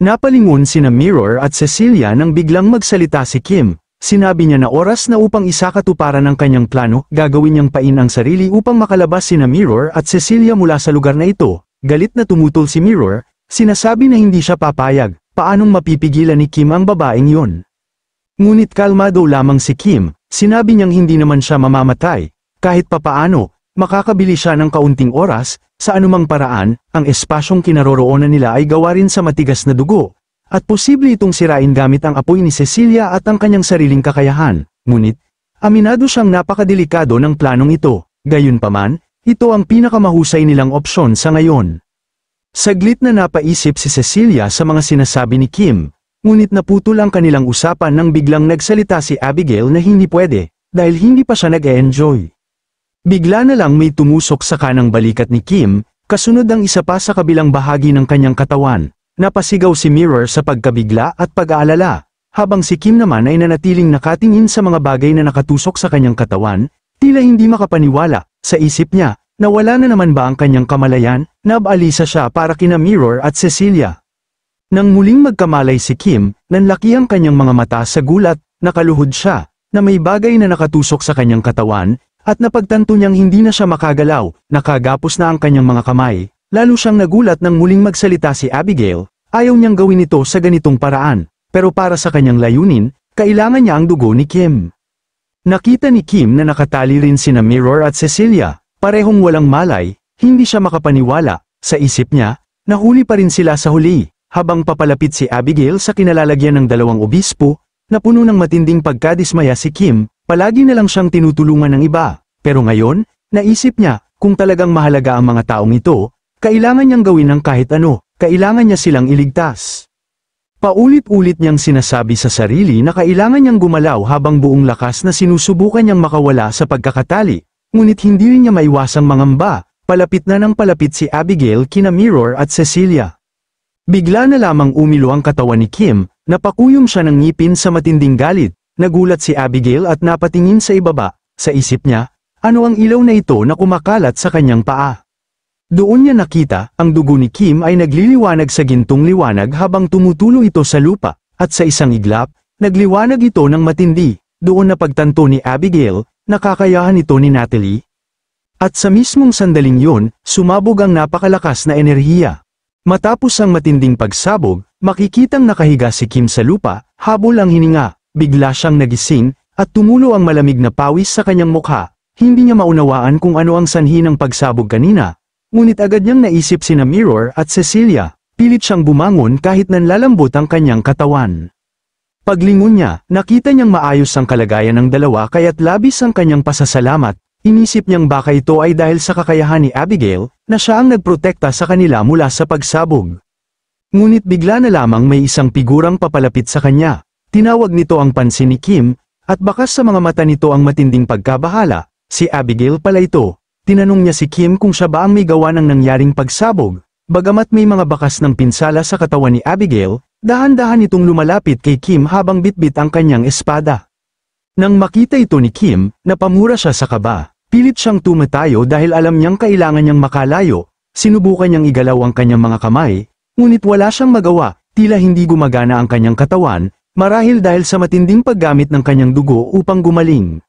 Napalingon sina Mirror at Cecilia nang biglang magsalita si Kim. Sinabi niya na oras na upang isakatuparan ang kanyang plano, gagawin niyang pain ang sarili upang makalabas sina Mirror at Cecilia mula sa lugar na ito. Galit na tumutol si Mirror, sinasabi na hindi siya papayag, paanong mapipigilan ni Kim ang babaeng yun. Ngunit kalmado lamang si Kim, sinabi niyang hindi naman siya mamamatay, kahit papaano. Makakabili siya ng kaunting oras, sa anumang paraan, ang espasyong kinaroroonan nila ay gawa rin sa matigas na dugo, at posible itong sirain gamit ang apoy ni Cecilia at ang kanyang sariling kakayahan, ngunit, aminado siyang napakadelikado ng planong ito, gayunpaman, ito ang pinakamahusay nilang opsyon sa ngayon. Saglit na napaisip si Cecilia sa mga sinasabi ni Kim, ngunit naputol ang kanilang usapan nang biglang nagsalita si Abigail na hindi pwede, dahil hindi pa siya nag-e-enjoy. Bigla na lang may tumusok sa kanang balikat ni Kim, kasunod ang isa pa sa kabilang bahagi ng kanyang katawan. Napasigaw si Mirror sa pagkabigla at pag-aalala, habang si Kim naman ay nanatiling nakatingin sa mga bagay na nakatusok sa kanyang katawan, tila hindi makapaniwala, sa isip niya, nawala na naman ba ang kanyang kamalayan, nabalisa siya para kina Mirror at Cecilia. Nang muling magkamalay si Kim, nanlaki ang kanyang mga mata sa gulat, nakaluhod siya, na may bagay na nakatusok sa kanyang katawan, at napagtanto niyang hindi na siya makagalaw, nakagapos na ang kanyang mga kamay, lalo siyang nagulat nang muling magsalita si Abigail, ayaw niyang gawin ito sa ganitong paraan, pero para sa kanyang layunin, kailangan niya ang dugo ni Kim. Nakita ni Kim na nakatali rin sina Mirror at Cecilia, parehong walang malay, hindi siya makapaniwala, sa isip niya, nahuli pa rin sila sa huli, habang papalapit si Abigail sa kinalalagyan ng dalawang obispo, na puno ng matinding pagkadismaya si Kim, palagi na lang siyang tinutulungan ng iba, pero ngayon, naisip niya, kung talagang mahalaga ang mga taong ito, kailangan niyang gawin ang kahit ano, kailangan niya silang iligtas. Paulit-ulit niyang sinasabi sa sarili na kailangan niyang gumalaw habang buong lakas na sinusubukan niyang makawala sa pagkakatali, ngunit hindi rin niya maiwasang mangamba, palapit na ng palapit si Abigail kina Mirror at Cecilia. Bigla na lamang umilo ang katawan ni Kim, napakuyom siya ng ngipin sa matinding galit. Nagulat si Abigail at napatingin sa ibaba, sa isip niya, ano ang ilaw na ito na kumakalat sa kanyang paa. Doon niya nakita, ang dugo ni Kim ay nagliliwanag sa gintong liwanag habang tumutulo ito sa lupa, at sa isang iglap, nagliwanag ito ng matindi, doon napagtanto ni Abigail, nakakayahan ito ni Natalie. At sa mismong sandaling yun, sumabog ang napakalakas na enerhiya. Matapos ang matinding pagsabog, makikitang nakahiga si Kim sa lupa, habol ang hininga. Bigla siyang nagising, at tumulo ang malamig na pawis sa kanyang mukha, hindi niya maunawaan kung ano ang sanhi ng pagsabog kanina. Ngunit agad niyang naisip sina Mirror at Cecilia, pilit siyang bumangon kahit nanlalambot ang kanyang katawan. Paglingon niya, nakita niyang maayos ang kalagayan ng dalawa kaya't labis ang kanyang pasasalamat, inisip niyang baka ito ay dahil sa kakayahan ni Abigail, na siya ang nagprotekta sa kanila mula sa pagsabog. Ngunit bigla na lamang may isang figurang papalapit sa kanya. Tinawag nito ang pansin ni Kim, at bakas sa mga mata nito ang matinding pagkabahala, si Abigail pala ito. tinanong niya si Kim kung siya ba ang may gawa ng nangyaring pagsabog. Bagamat may mga bakas ng pinsala sa katawan ni Abigail, dahan-dahan itong lumalapit kay Kim habang bitbit ang kanyang espada. Nang makita ito ni Kim, napamura siya sa kaba. Pilit siyang tumatayo dahil alam niyang kailangan niyang makalayo. Sinubukan niyang igalaw ang kanyang mga kamay, ngunit wala siyang magawa, tila hindi gumagana ang kanyang katawan, marahil dahil sa matinding paggamit ng kanyang dugo upang gumaling.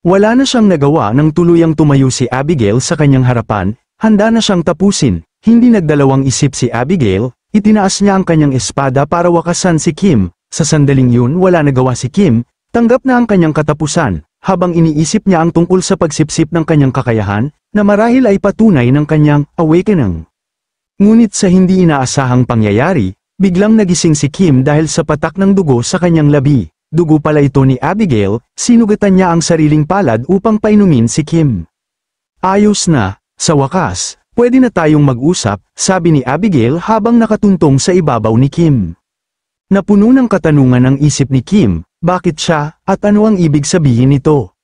Wala na siyang nagawa nang tuluyang tumayo si Abigail sa kanyang harapan, handa na siyang tapusin. Hindi nagdalawang isip si Abigail, itinaas niya ang kanyang espada para wakasan si Kim. Sa sandaling yun wala nagawa si Kim, tanggap na ang kanyang katapusan, habang iniisip niya ang tungkol sa pagsipsip ng kanyang kakayahan, na marahil ay patunay ng kanyang awakening. Ngunit sa hindi inaasahang pangyayari, biglang nagising si Kim dahil sa patak ng dugo sa kanyang labi. Dugo pala ito ni Abigail, sinugatan niya ang sariling palad upang painumin si Kim. Ayos na, sa wakas, pwede na tayong mag-usap, sabi ni Abigail habang nakatuntong sa ibabaw ni Kim. Napuno ng katanungan ang isip ni Kim, bakit siya, at ano ang ibig sabihin nito?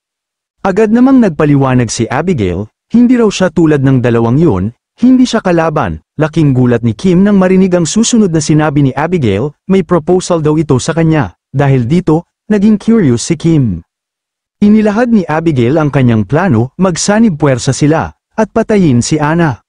Agad namang nagpaliwanag si Abigail, hindi raw siya tulad ng dalawang yun, hindi siya kalaban. Laking gulat ni Kim nang marinig ang susunod na sinabi ni Abigail, may proposal daw ito sa kanya. Dahil dito, naging curious si Kim. Inilahad ni Abigail ang kanyang plano, magsanib puwersa sila, at patayin si Ana.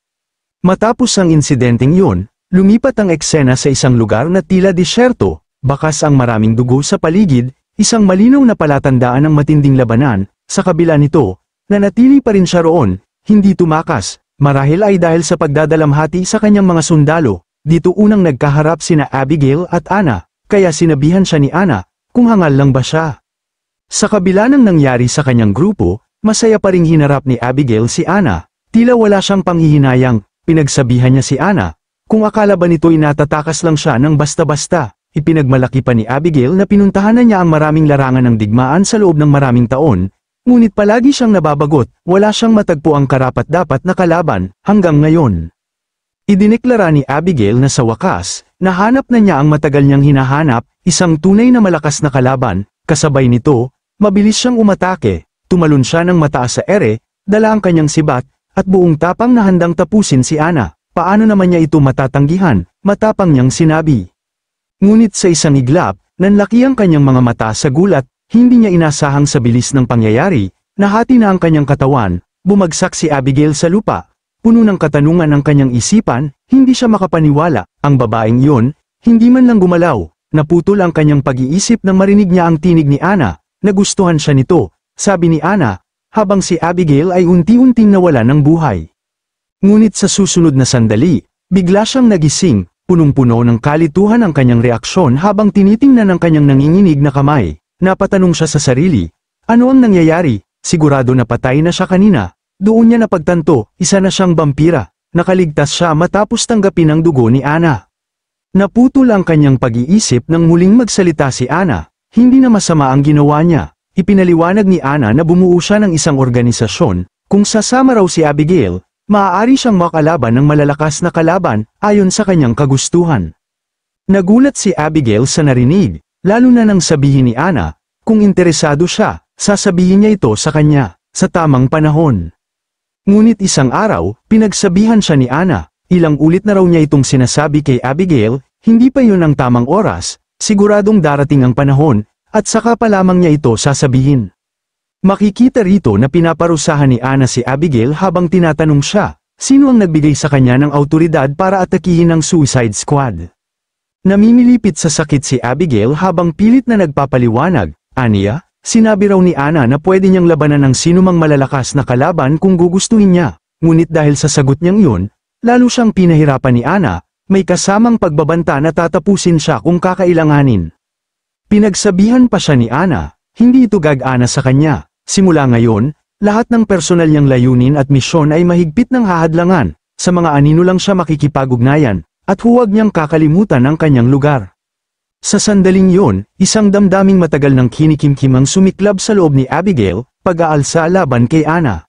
Matapos ang insidenteng yun, lumipat ang eksena sa isang lugar na tila disyerto, bakas ang maraming dugo sa paligid, isang malinaw na palatandaan ng matinding labanan. Sa kabila nito, nanatili pa rin siya roon, hindi tumakas, marahil ay dahil sa pagdadalamhati sa kanyang mga sundalo. Dito unang nagkaharap sina Abigail at Ana. Kaya sinabihan siya ni Ana, kung hangal lang ba siya. Sa kabila ng nangyari sa kanyang grupo, masaya pa ring hinarap ni Abigail si Ana, tila wala siyang panghihinayang, pinagsabihan niya si Ana, kung akala ba nito inatatakas lang siya ng basta-basta, ipinagmalaki pa ni Abigail na pinuntahan na niya ang maraming larangan ng digmaan sa loob ng maraming taon, ngunit palagi siyang nababagot, wala siyang matagpo ang karapat-dapat na kalaban, hanggang ngayon. Idineklara ni Abigail na sa wakas, nahanap na niya ang matagal niyang hinahanap, isang tunay na malakas na kalaban, kasabay nito, mabilis siyang umatake, tumalon siya ng mataas sa ere, dala ang kanyang sibat, at buong tapang na handang tapusin si Ana. Paano naman niya ito matatanggihan, matapang niyang sinabi. Ngunit sa isang iglap, nanlaki ang kanyang mga mata sa gulat, hindi niya inasahang sa bilis ng pangyayari, nahati na ang kanyang katawan, bumagsak si Abigail sa lupa. Puno ng katanungan ang kanyang isipan, hindi siya makapaniwala, ang babaeng yun, hindi man lang gumalaw, naputol ang kanyang pag-iisip nang marinig niya ang tinig ni Ana, nagustuhan siya nito, sabi ni Ana, habang si Abigail ay unti-unting nawala ng buhay. Ngunit sa susunod na sandali, bigla siyang nagising, punong-puno ng kalituhan ang kanyang reaksyon habang tinitingnan ang kanyang nanginginig na kamay, napatanong siya sa sarili, ano ang nangyayari, sigurado na patay na siya kanina. Doon niya napagtanto, isa na siyang vampira, nakaligtas siya matapos tanggapin ang dugo ni Ana. Naputol ang kanyang pag-iisip nang muling magsalita si Ana, hindi na masama ang ginawa niya, ipinaliwanag ni Ana na bumuo siya ng isang organisasyon, kung sasama raw si Abigail, maaari siyang makalaban ng malalakas na kalaban, ayon sa kanyang kagustuhan. Nagulat si Abigail sa narinig, lalo na nang sabihin ni Ana, kung interesado siya, sasabihin niya ito sa kanya, sa tamang panahon. Ngunit isang araw, pinagsabihan siya ni Ana, ilang ulit na raw niya itong sinasabi kay Abigail, hindi pa yun ang tamang oras, siguradong darating ang panahon, at saka pa lamang niya ito sasabihin. Makikita rito na pinaparusahan ni Ana si Abigail habang tinatanong siya, sino ang nagbigay sa kanya ng autoridad para atakihin ang Suicide Squad. Namimilipit sa sakit si Abigail habang pilit na nagpapaliwanag, aniya, sinabi raw ni Ana na pwede niyang labanan ng sinumang malalakas na kalaban kung gugustuhin niya, ngunit dahil sa sagot niyang yun, lalo siyang pinahirapan ni Ana, may kasamang pagbabanta na tatapusin siya kung kakailanganin. Pinagsabihan pa siya ni Ana, hindi ito gag-ana sa kanya, simula ngayon, lahat ng personal niyang layunin at misyon ay mahigpit ng hahadlangan, sa mga anino lang siya makikipag-ugnayan, at huwag niyang kakalimutan ang kanyang lugar. Sa sandaling yun, isang damdaming matagal ng kinikimkim ang sumiklab sa loob ni Abigail, pag-aalsa laban kay Ana.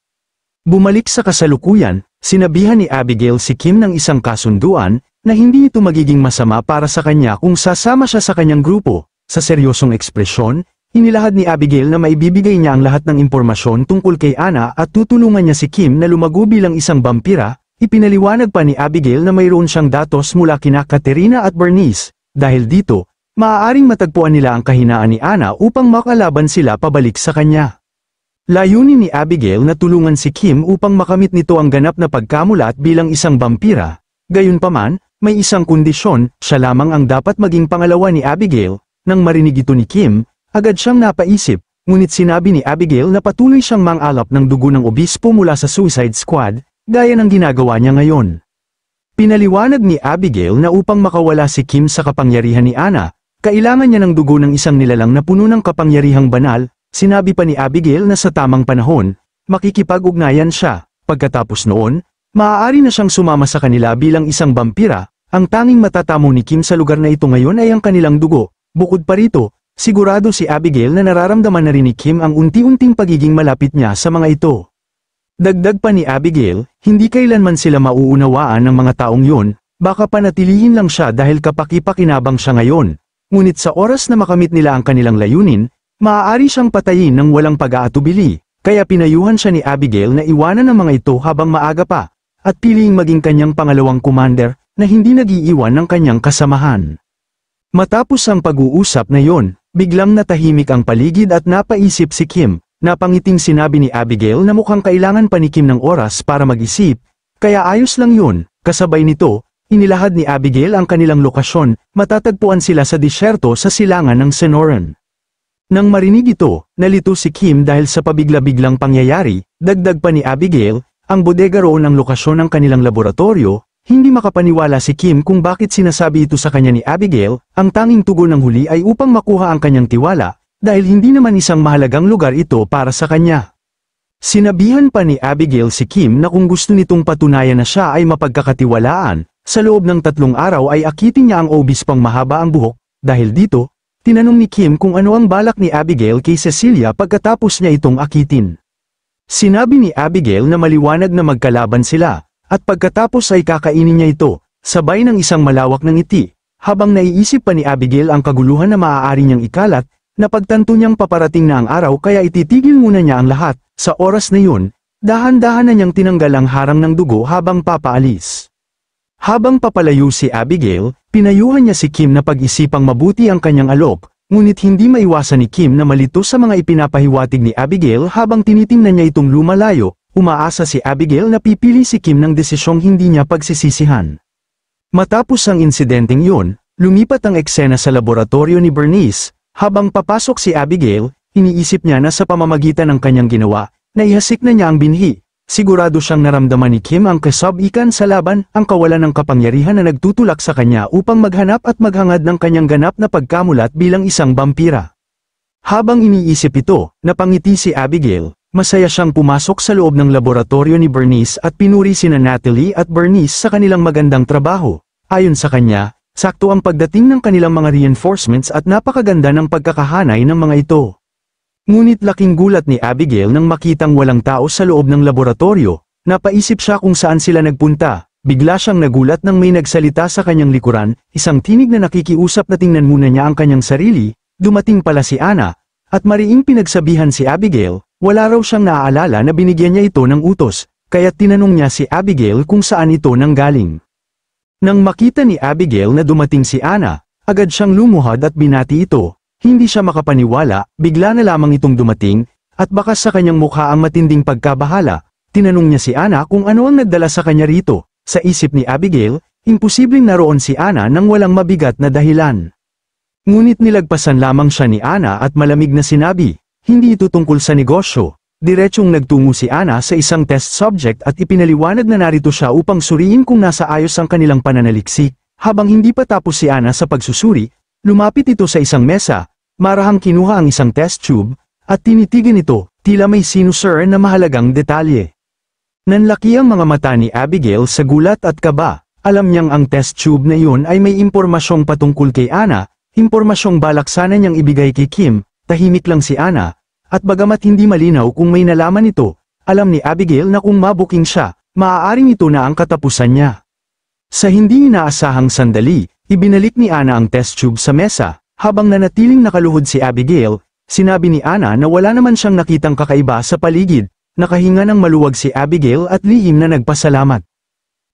Bumalik sa kasalukuyan, sinabihan ni Abigail si Kim ng isang kasunduan, na hindi ito magiging masama para sa kanya kung sasama siya sa kanyang grupo. Sa seryosong ekspresyon, inilahad ni Abigail na maibibigay niya ang lahat ng impormasyon tungkol kay Anna at tutulungan niya si Kim na lumago bilang isang vampira. Ipinaliwanag pa ni Abigail na mayroon siyang datos mula kina Katerina at Bernice. Dahil dito, maaaring matagpuan nila ang kahinaan ni Anna upang makalaban sila pabalik sa kanya. Layunin ni Abigail na tulungan si Kim upang makamit nito ang ganap na pagkamulat bilang isang vampira. Gayunpaman, may isang kondisyon, siya lamang ang dapat maging pangalawa ni Abigail. Nang marinig ito ni Kim, agad siyang napaisip, ngunit sinabi ni Abigail na patuloy siyang mangalap ng dugo ng obispo mula sa Suicide Squad, gaya ng ginagawa niya ngayon. Pinaliwanag ni Abigail na upang makawala si Kim sa kapangyarihan ni Anna, kailangan niya ng dugo ng isang nilalang na puno ng kapangyarihang banal. Sinabi pa ni Abigail na sa tamang panahon, makikipag-ugnayan siya. Pagkatapos noon, maaari na siyang sumama sa kanila bilang isang vampira. Ang tanging matatamo ni Kim sa lugar na ito ngayon ay ang kanilang dugo. Bukod pa rito, sigurado si Abigail na nararamdaman na rin ni Kim ang unti-unting pagiging malapit niya sa mga ito. Dagdag pa ni Abigail, hindi kailanman sila mauunawaan ng mga taong yun, baka panatilihin lang siya dahil kapaki-pakinabang siya ngayon. Ngunit sa oras na makamit nila ang kanilang layunin, maaari siyang patayin ng walang pag-aatubili, kaya pinayuhan siya ni Abigail na iwanan ang mga ito habang maaga pa, at piliing maging kanyang pangalawang commander, na hindi nag-iiwan ng kanyang kasamahan. Matapos ang pag-uusap na yon, biglang natahimik ang paligid at napaisip si Kim. Napangiting sinabi ni Abigail na mukhang kailangan pa ni Kim ng oras para mag-isip, kaya ayos lang yun. Kasabay nito, inilahad ni Abigail ang kanilang lokasyon, matatagpuan sila sa disyerto sa silangan ng Sonoran. Nang marinig ito, nalito si Kim dahil sa pabigla-biglang pangyayari. Dagdag pa ni Abigail, ang bodega roon ang lokasyon ng kanilang laboratorio. Hindi makapaniwala si Kim kung bakit sinasabi ito sa kanya ni Abigail. Ang tanging tugon ng huli ay upang makuha ang kanyang tiwala, dahil hindi naman isang mahalagang lugar ito para sa kanya. Sinabihan pa ni Abigail si Kim na kung gusto nitong patunayan na siya ay mapagkakatiwalaan, sa loob ng 3 araw ay akitin niya ang obispong mahaba ang buhok. Dahil dito, tinanong ni Kim kung ano ang balak ni Abigail kay Cecilia pagkatapos niya itong akitin. Sinabi ni Abigail na maliwanag na magkalaban sila, at pagkatapos ay kakainin niya ito, sabay ng isang malawak na ngiti. Habang naiisip pa ni Abigail ang kaguluhan na maaari niyang ikalat, napagtanto niyang paparating na ang araw kaya ititigil muna niya ang lahat. Sa oras na yun, dahan-dahan na niyang tinanggal ang harang ng dugo habang papaalis. Habang papalayo si Abigail, pinayuhan niya si Kim na pag-isipang mabuti ang kanyang alok, ngunit hindi maiwasan ni Kim na malito sa mga ipinapahiwatig ni Abigail habang tinitingnan niya itong lumalayo. Umaasa si Abigail na pipili si Kim ng desisyong hindi niya pagsisisihan. Matapos ang insidenteng yun, lumipat ang eksena sa laboratorio ni Bernice. Habang papasok si Abigail, iniisip niya na sa pamamagitan ng kanyang ginawa, naihasik na niya ang binhi. Sigurado siyang naramdaman ni Kim ang kasabikan sa laban, ang kawalan ng kapangyarihan na nagtutulak sa kanya upang maghanap at maghangad ng kanyang ganap na pagkamulat bilang isang vampira. Habang iniisip ito, napangiti si Abigail. Masaya siyang pumasok sa loob ng laboratorio ni Bernice at pinuri sina Natalie at Bernice sa kanilang magandang trabaho. Ayon sa kanya, sakto ang pagdating ng kanilang mga reinforcements at napakaganda ng pagkakahanay ng mga ito. Ngunit laking gulat ni Abigail nang makitang walang tao sa loob ng laboratorio. Napaisip siya kung saan sila nagpunta. Bigla siyang nagulat nang may nagsalita sa kanyang likuran, isang tinig na nakikiusap na tingnan muna niya ang kanyang sarili. Dumating pala si Anna, at mariing pinagsabihan si Abigail. Wala raw siyang naaalala na binigyan niya ito ng utos, kaya tinanong niya si Abigail kung saan ito nanggaling. Nang makita ni Abigail na dumating si Anna, agad siyang lumuhod at binati ito. Hindi siya makapaniwala, bigla na lamang itong dumating, at bakas sa kanyang mukha ang matinding pagkabahala. Tinanong niya si Anna kung ano ang nagdala sa kanya rito. Sa isip ni Abigail, imposibleng naroon si Anna nang walang mabigat na dahilan. Ngunit nilagpasan lamang siya ni Anna at malamig na sinabi, hindi ito tungkol sa negosyo. Diretsong nagtungo si Anna sa isang test subject at ipinaliwanag na narito siya upang suriin kung nasa ayos ang kanilang pananaliksik. Habang hindi pa tapos si Anna sa pagsusuri, lumapit ito sa isang mesa, marahang kinuha ang isang test tube, at tinitigan ito, tila may sinusur na mahalagang detalye. Nanlaki ang mga mata ni Abigail sa gulat at kaba. Alam niyang ang test tube na iyon ay may impormasyong patungkol kay Anna, impormasyong balak sana niyang ibigay kay Kim. Tahimik lang si Anna, at bagamat hindi malinaw kung may nalaman ito, alam ni Abigail na kung mabuking siya, maaaring ito na ang katapusan niya. Sa hindi inaasahang sandali, ibinalik ni Anna ang test tube sa mesa. Habang nanatiling nakaluhod si Abigail, sinabi ni Ana na wala naman siyang nakitang kakaiba sa paligid. Nakahinga ng maluwag si Abigail at lihim na nagpasalamat.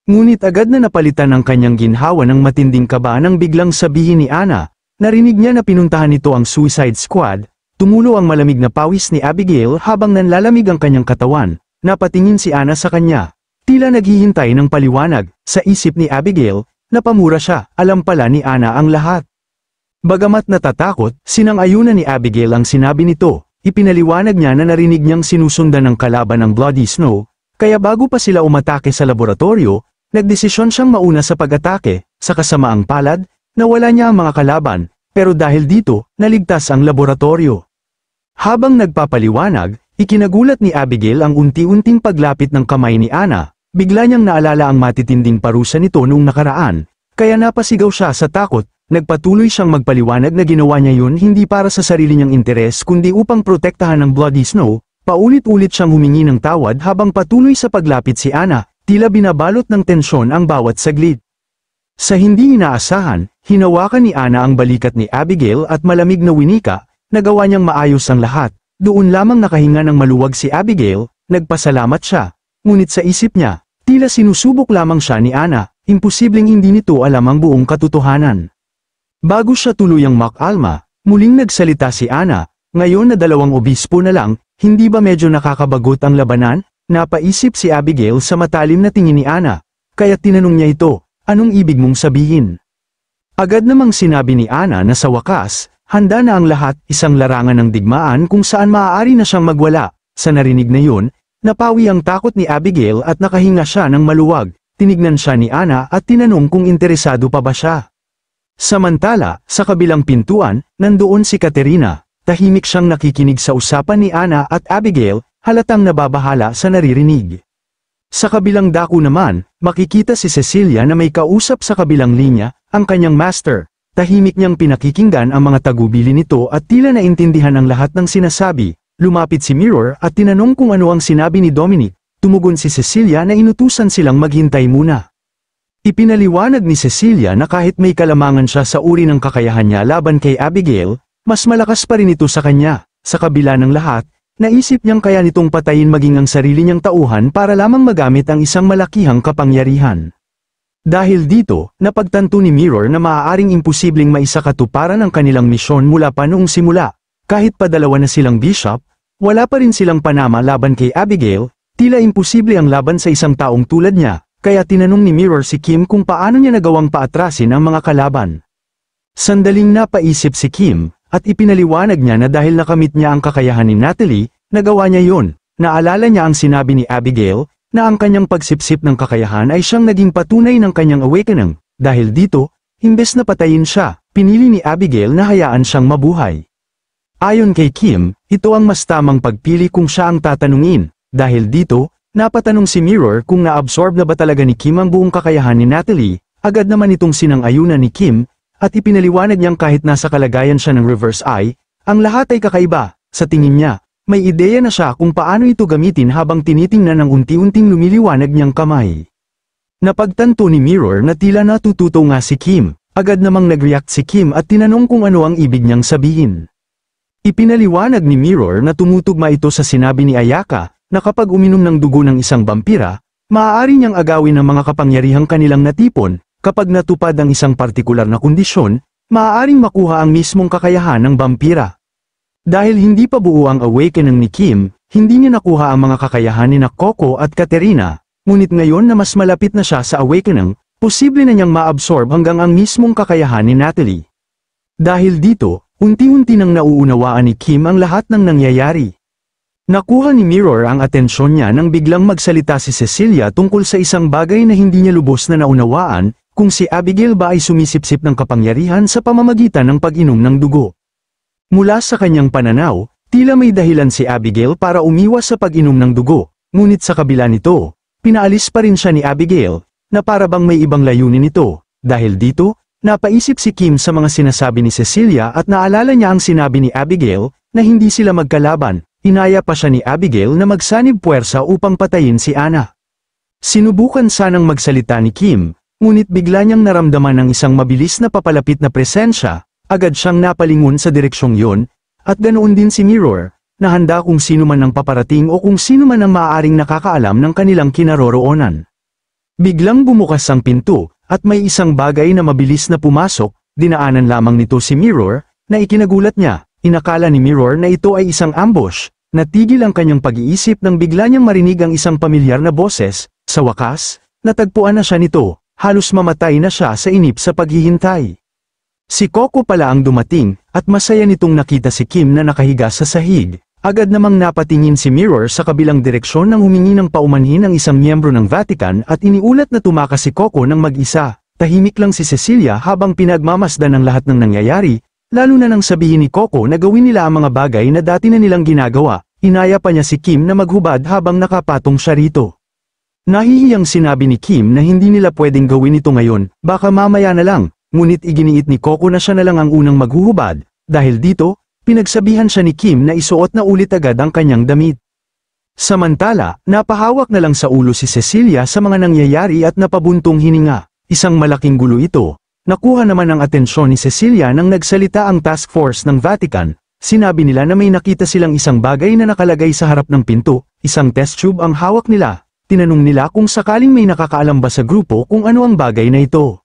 Ngunit agad na napalitan ang kanyang ginhawa ng matinding kaba nang biglang sabihin ni Ana. Narinig niya na pinuntahan nito ang Suicide Squad. Tumulo ang malamig na pawis ni Abigail habang nanlalamig ang kanyang katawan. Napatingin si Ana sa kanya. Tila naghihintay ng paliwanag. Sa isip ni Abigail, napamura siya. Alam pala ni Ana ang lahat. Bagamat natatakot, sinang-ayunan ni Abigail ang sinabi nito. Ipinaliwanag niya na narinig niyang sinusundan ng kalaban ng Bloody Snow, kaya bago pa sila umatake sa laboratorio, nagdesisyon siyang mauna sa pag-atake. Sa kasamaang palad, nawala niya ang mga kalaban, pero dahil dito, naligtas ang laboratorio. Habang nagpapaliwanag, ikinagulat ni Abigail ang unti-unting paglapit ng kamay ni Ana. Bigla niyang naalala ang matitinding parusa nito noong nakaraan, kaya napasigaw siya sa takot. Nagpatuloy siyang magpaliwanag na ginawa niya yun hindi para sa sarili niyang interes kundi upang protektahan ng Bloody Snow. Paulit-ulit siyang humingi ng tawad habang patuloy sa paglapit si Ana, tila binabalot ng tensyon ang bawat saglit. Sa hindi inaasahan, hinawakan ni Ana ang balikat ni Abigail at malamig na winika, nagawa niyang maayos ang lahat. Doon lamang nakahinga ng maluwag si Abigail, nagpasalamat siya. Ngunit sa isip niya, tila sinusubok lamang siya ni Ana, imposibleng hindi nito alam ang buong katotohanan. Bago siya tuluyang makalma, muling nagsalita si Ana. Ngayon na 2 obispo na lang, hindi ba medyo nakakabagot ang labanan? Napaisip si Abigail sa matalim na tingin ni Ana. Kaya tinanong niya ito, anong ibig mong sabihin? Agad namang sinabi ni Ana na sa wakas, handa na ang lahat, isang larangan ng digmaan kung saan maaari na siyang magwala. Sa narinig na yun, napawi ang takot ni Abigail at nakahinga siya ng maluwag. Tinignan siya ni Ana at tinanong kung interesado pa ba siya. Samantala, sa kabilang pintuan, nandoon si Katerina. Tahimik siyang nakikinig sa usapan ni Ana at Abigail, halatang nababahala sa naririnig. Sa kabilang dako naman, makikita si Cecilia na may kausap sa kabilang linya, ang kanyang master. Tahimik niyang pinakikinggan ang mga tagubili nito at tila naintindihan ang lahat ng sinasabi. Lumapit si Mirror at tinanong kung ano ang sinabi ni Dominic. Tumugon si Cecilia na inutusan silang maghintay muna. Ipinaliwanag ni Cecilia na kahit may kalamangan siya sa uri ng kakayahan niya laban kay Abigail, mas malakas pa rin ito sa kanya. Sa kabila ng lahat, naisip niyang kaya nitong patayin maging ang sarili niyang tauhan para lamang magamit ang isang malakihang kapangyarihan. Dahil dito, napagtanto ni Mirror na maaaring imposibleng maisakatuparan ang kanilang misyon mula pa noong simula. Kahit pa 2 na silang bishop, wala pa rin silang panama laban kay Abigail, tila imposible ang laban sa isang taong tulad niya. Kaya tinanong ni Mirror si Kim kung paano niya nagawang paatrasin ang mga kalaban. Sandaling napaisip si Kim, at ipinaliwanag niya na dahil nakamit niya ang kakayahan ni Natalie, nagawa niya yon. Naalala niya ang sinabi ni Abigail, na ang kanyang pagsipsip ng kakayahan ay siyang naging patunay ng kanyang awakening. Dahil dito, imbes na patayin siya, pinili ni Abigail na hayaan siyang mabuhay. Ayon kay Kim, ito ang mas tamang pagpili kung siya ang tatanungin. Dahil dito, napatanong si Mirror kung naabsorb na ba talaga ni Kim ang buong kakayahan ni Natalie. Agad naman itong sinang-ayunan ni Kim, at ipinaliwanag niyang kahit nasa kalagayan siya ng reverse eye, ang lahat ay kakaiba. Sa tingin niya, may ideya na siya kung paano ito gamitin habang tinitingnan ng unti-unting lumiliwanag niyang kamay. Napagtanto ni Mirror na tila natututo nga si Kim. Agad namang nag-react si Kim at tinanong kung ano ang ibig niyang sabihin. Ipinaliwanag ni Mirror na tumutugma ito sa sinabi ni Ayaka, na kapag uminom ng dugo ng isang vampira, maaari niyang agawin ang mga kapangyarihang kanilang natipon. Kapag natupad ang isang partikular na kondisyon, maaaring makuha ang mismong kakayahan ng vampira. Dahil hindi pa buo ang awakening ni Kim, hindi niya nakuha ang mga kakayahan ni Coco at Katerina, ngunit ngayon na mas malapit na siya sa awakening, posible na niyang maabsorb hanggang ang mismong kakayahan ni Natalie. Dahil dito, unti-unti nang nauunawaan ni Kim ang lahat ng nangyayari. Nakuha ni Mirror ang atensyon niya nang biglang magsalita si Cecilia tungkol sa isang bagay na hindi niya lubos na naunawaan, kung si Abigail ba ay sumisipsip ng kapangyarihan sa pamamagitan ng pag-inom ng dugo. Mula sa kanyang pananaw, tila may dahilan si Abigail para umiwas sa pag-inom ng dugo, ngunit sa kabila nito, pinaalis pa rin siya ni Abigail, na para bang may ibang layunin nito. Dahil dito, napaisip si Kim sa mga sinasabi ni Cecilia at naalala niya ang sinabi ni Abigail, na hindi sila magkalaban. Inaya pa siya ni Abigail na magsanib puwersa upang patayin si Ana. Sinubukan sanang magsalita ni Kim, ngunit bigla niyang naramdaman ng isang mabilis na papalapit na presensya, agad siyang napalingon sa direksyong yon, At ganoon din si Mirror, na handa kung sino man ang paparating o kung sino man ang maaaring nakakaalam ng kanilang kinaroroonan. Biglang bumukas ang pinto, at may isang bagay na mabilis na pumasok, dinaanan lamang nito si Mirror, na ikinagulat niya. Inakala ni Mirror na ito ay isang ambush. Natigil ang kanyang pag-iisip nang bigla niyang marinig ang isang pamilyar na boses. Sa wakas, natagpuan na siya nito, halos mamatay na siya sa inip sa paghihintay. Si Coco pala ang dumating, at masaya nitong nakita si Kim na nakahiga sa sahig. Agad namang napatingin si Mirror sa kabilang direksyon nang humingi ng paumanhin ang isang miyembro ng Vatican at iniulat na tumakas si Coco ng mag-isa. Tahimik lang si Cecilia habang pinagmamasdan ang lahat ng nangyayari. Lalo na nang sabihin ni Coco na gawin nila ang mga bagay na dati na nilang ginagawa, inaya pa niya si Kim na maghubad habang nakapatong siya rito. Nahihiyang sinabi ni Kim na hindi nila pwedeng gawin ito ngayon, baka mamaya na lang, ngunit iginiit ni Coco na siya na lang ang unang maghuhubad. Dahil dito, pinagsabihan siya ni Kim na isuot na ulit agad ang kanyang damit. Samantala, napahawak na lang sa ulo si Cecilia sa mga nangyayari at napabuntong hininga. Isang malaking gulo ito. Nakuha naman ang atensyon ni Cecilia nang nagsalita ang task force ng Vatican. Sinabi nila na may nakita silang isang bagay na nakalagay sa harap ng pinto, isang test tube ang hawak nila. Tinanong nila kung sakaling may nakakaalam ba sa grupo kung ano ang bagay na ito.